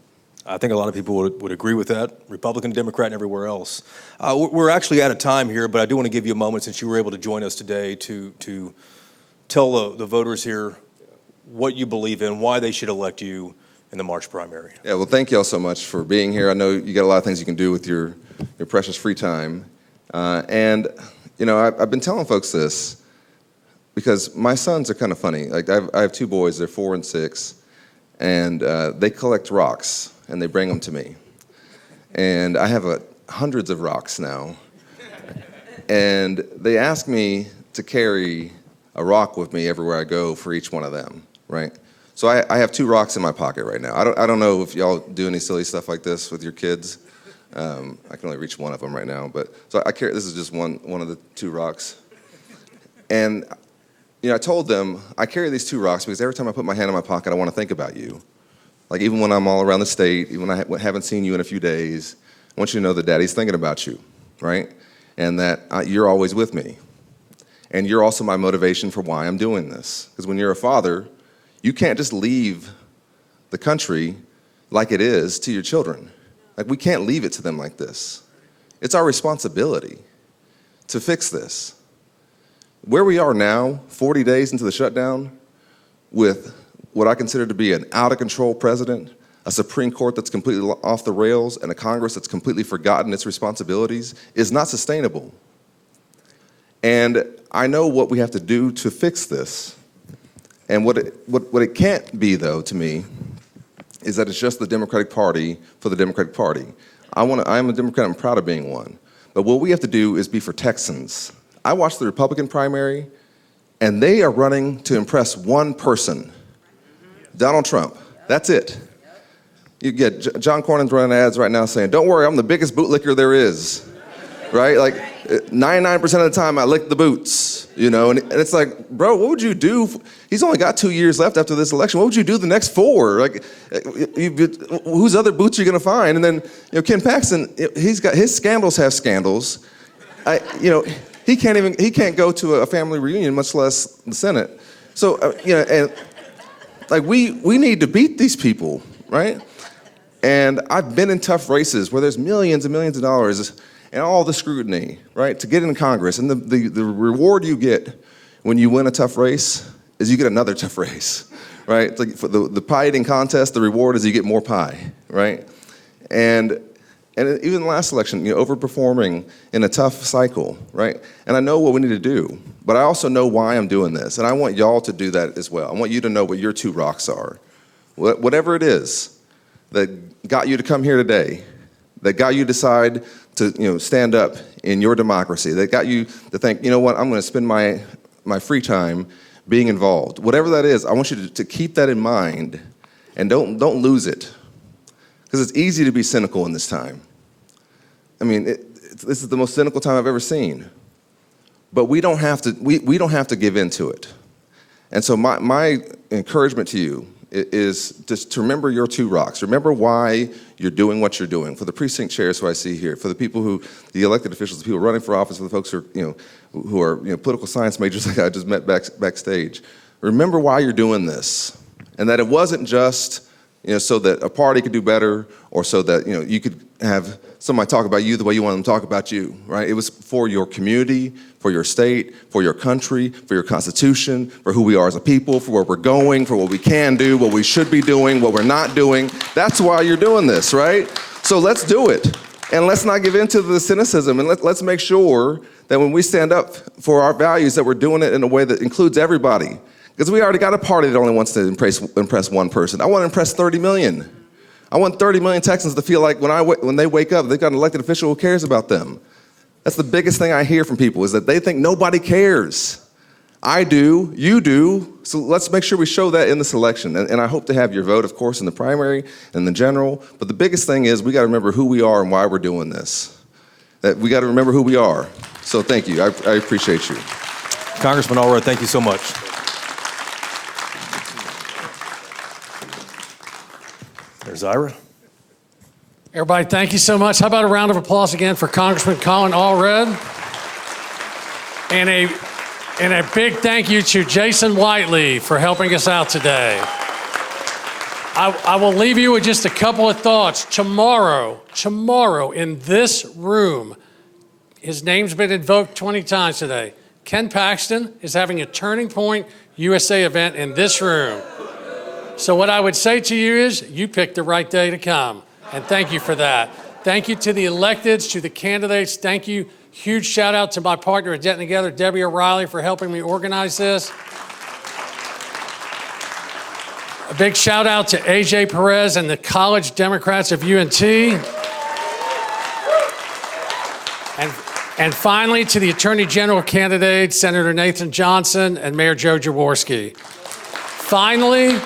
I think a lot of people would agree with that, Republican, Democrat, and everywhere else. We're actually out of time here, but I do want to give you a moment since you were able to join us today to tell the voters here what you believe in, why they should elect you in the March primary. Yeah, well, thank you all so much for being here. I know you got a lot of things you can do with your precious free time. And I've been telling folks this because my sons are kind of funny. Like I have 2 boys, they're 4 and 6, and they collect rocks and they bring them to me. And I have hundreds of rocks now. And they ask me to carry a rock with me everywhere I go for each one of them, right? So I have 2 rocks in my pocket right now. I don't know if y'all do any silly stuff like this with your kids. I can only reach one of them right now, but so I carry. This is just one of the 2 rocks, and I told them I carry these 2 rocks because every time I put my hand in my pocket, I want to think about you. Like even when I'm all around the state, even when I haven't seen you in a few days, I want you to know that Daddy's thinking about you, right? And that you're always with me, and you're also my motivation for why I'm doing this. Because when you're a father, you can't just leave the country like it is to your children. Like, we can't leave it to them like this. It's our responsibility to fix this. Where we are now, 40 days into the shutdown, with what I consider to be an out-of-control president, a Supreme Court that's completely off the rails, and a Congress that's completely forgotten its responsibilities is not sustainable. And I know what we have to do to fix this. And what it can't be, though, to me, is that it's just the Democratic Party for the Democratic Party. I'm a Democrat, I'm proud of being one. But what we have to do is be for Texans. I watched the Republican primary, and they are running to impress one person, Donald Trump. That's it. You get John Cornyn's running ads right now saying, "Don't worry, I'm the biggest bootlicker there is." Right? Like 99% of the time I lick the boots, and it's like, bro, what would you do? He's only got 2 years left after this election. What would you do the next 4? Like, whose other boots are you gonna find? And then, Ken Paxton, he's got his scandals have scandals. He can't go to a family reunion, much less the Senate. So, and like we need to beat these people, right? And I've been in tough races where there's millions and millions of dollars and all the scrutiny, right, to get in Congress. And the reward you get when you win a tough race is you get another tough race, right? It's like for the pie eating contest, the reward is you get more pie, right? And even the last election, overperforming in a tough cycle, right? And I know what we need to do, but I also know why I'm doing this. And I want y'all to do that as well. I want you to know what your 2 rocks are. Whatever it is that got you to come here today, that got you to decide to stand up in your democracy, that got you to think, you know what, I'm going to spend my free time being involved. Whatever that is, I want you to keep that in mind and don't lose it, because it's easy to be cynical in this time. I mean, this is the most cynical time I've ever seen, but we don't have to. We don't have to give in to it. And so my encouragement to you is just to remember your 2 rocks. Remember why you're doing what you're doing. For the precinct chairs who I see here, for the people the elected officials, the people running for office, for the folks who are political science majors like I just met backstage. Remember why you're doing this, and that it wasn't just so that a party could do better, or so that you could have somebody talk about you the way you want them to talk about you, right? It was for your community, for your state, for your country, for your constitution, for who we are as a people, for where we're going, for what we can do, what we should be doing, what we're not doing. That's why you're doing this, right? So let's do it. And let's not give in to the cynicism, and let's make sure that when we stand up for our values that we're doing it in a way that includes everybody. Because we already got a party that only wants to impress one person. I want to impress 30 million. I want 30 million Texans to feel like when they wake up, they've got an elected official who cares about them. That's the biggest thing I hear from people, is that they think nobody cares. I do, you do, so let's make sure we show that in this election. And I hope to have your vote, of course, in the primary and the general. But the biggest thing is we got to remember who we are and why we're doing this. That we got to remember who we are. So thank you. I appreciate you. Congressman Allred, thank you so much. There's Ira. Everybody, thank you so much. How about a round of applause again for Congressman Colin Allred? And a big thank you to Jason Whiteley for helping us out today. I will leave you with just a couple of thoughts. Tomorrow in this room, his name's been invoked 20 times today. Ken Paxton is having a Turning Point USA event in this room. So what I would say to you is, you picked the right day to come. And thank you for that. Thank you to the electeds, to the candidates. Thank you. Huge shout out to my partner at Getting Together, Debbie O'Reilly, for helping me organize this. A big shout out to AJ Perez and the College Democrats of UNT. And finally, to the Attorney General candidates, Senator Nathan Johnson and Mayor Joe Jaworski. Finally,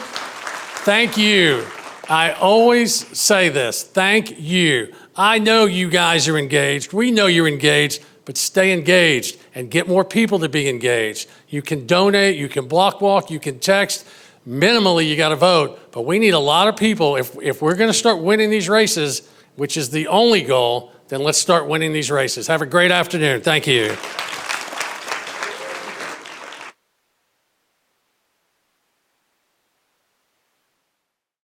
thank you. I always say this, thank you. I know you guys are engaged. We know you're engaged, but stay engaged and get more people to be engaged. You can donate, you can block walk, you can text. Minimally, you got to vote, but we need a lot of people. If we're going to start winning these races, which is the only goal, then let's start winning these races. Have a great afternoon. Thank you.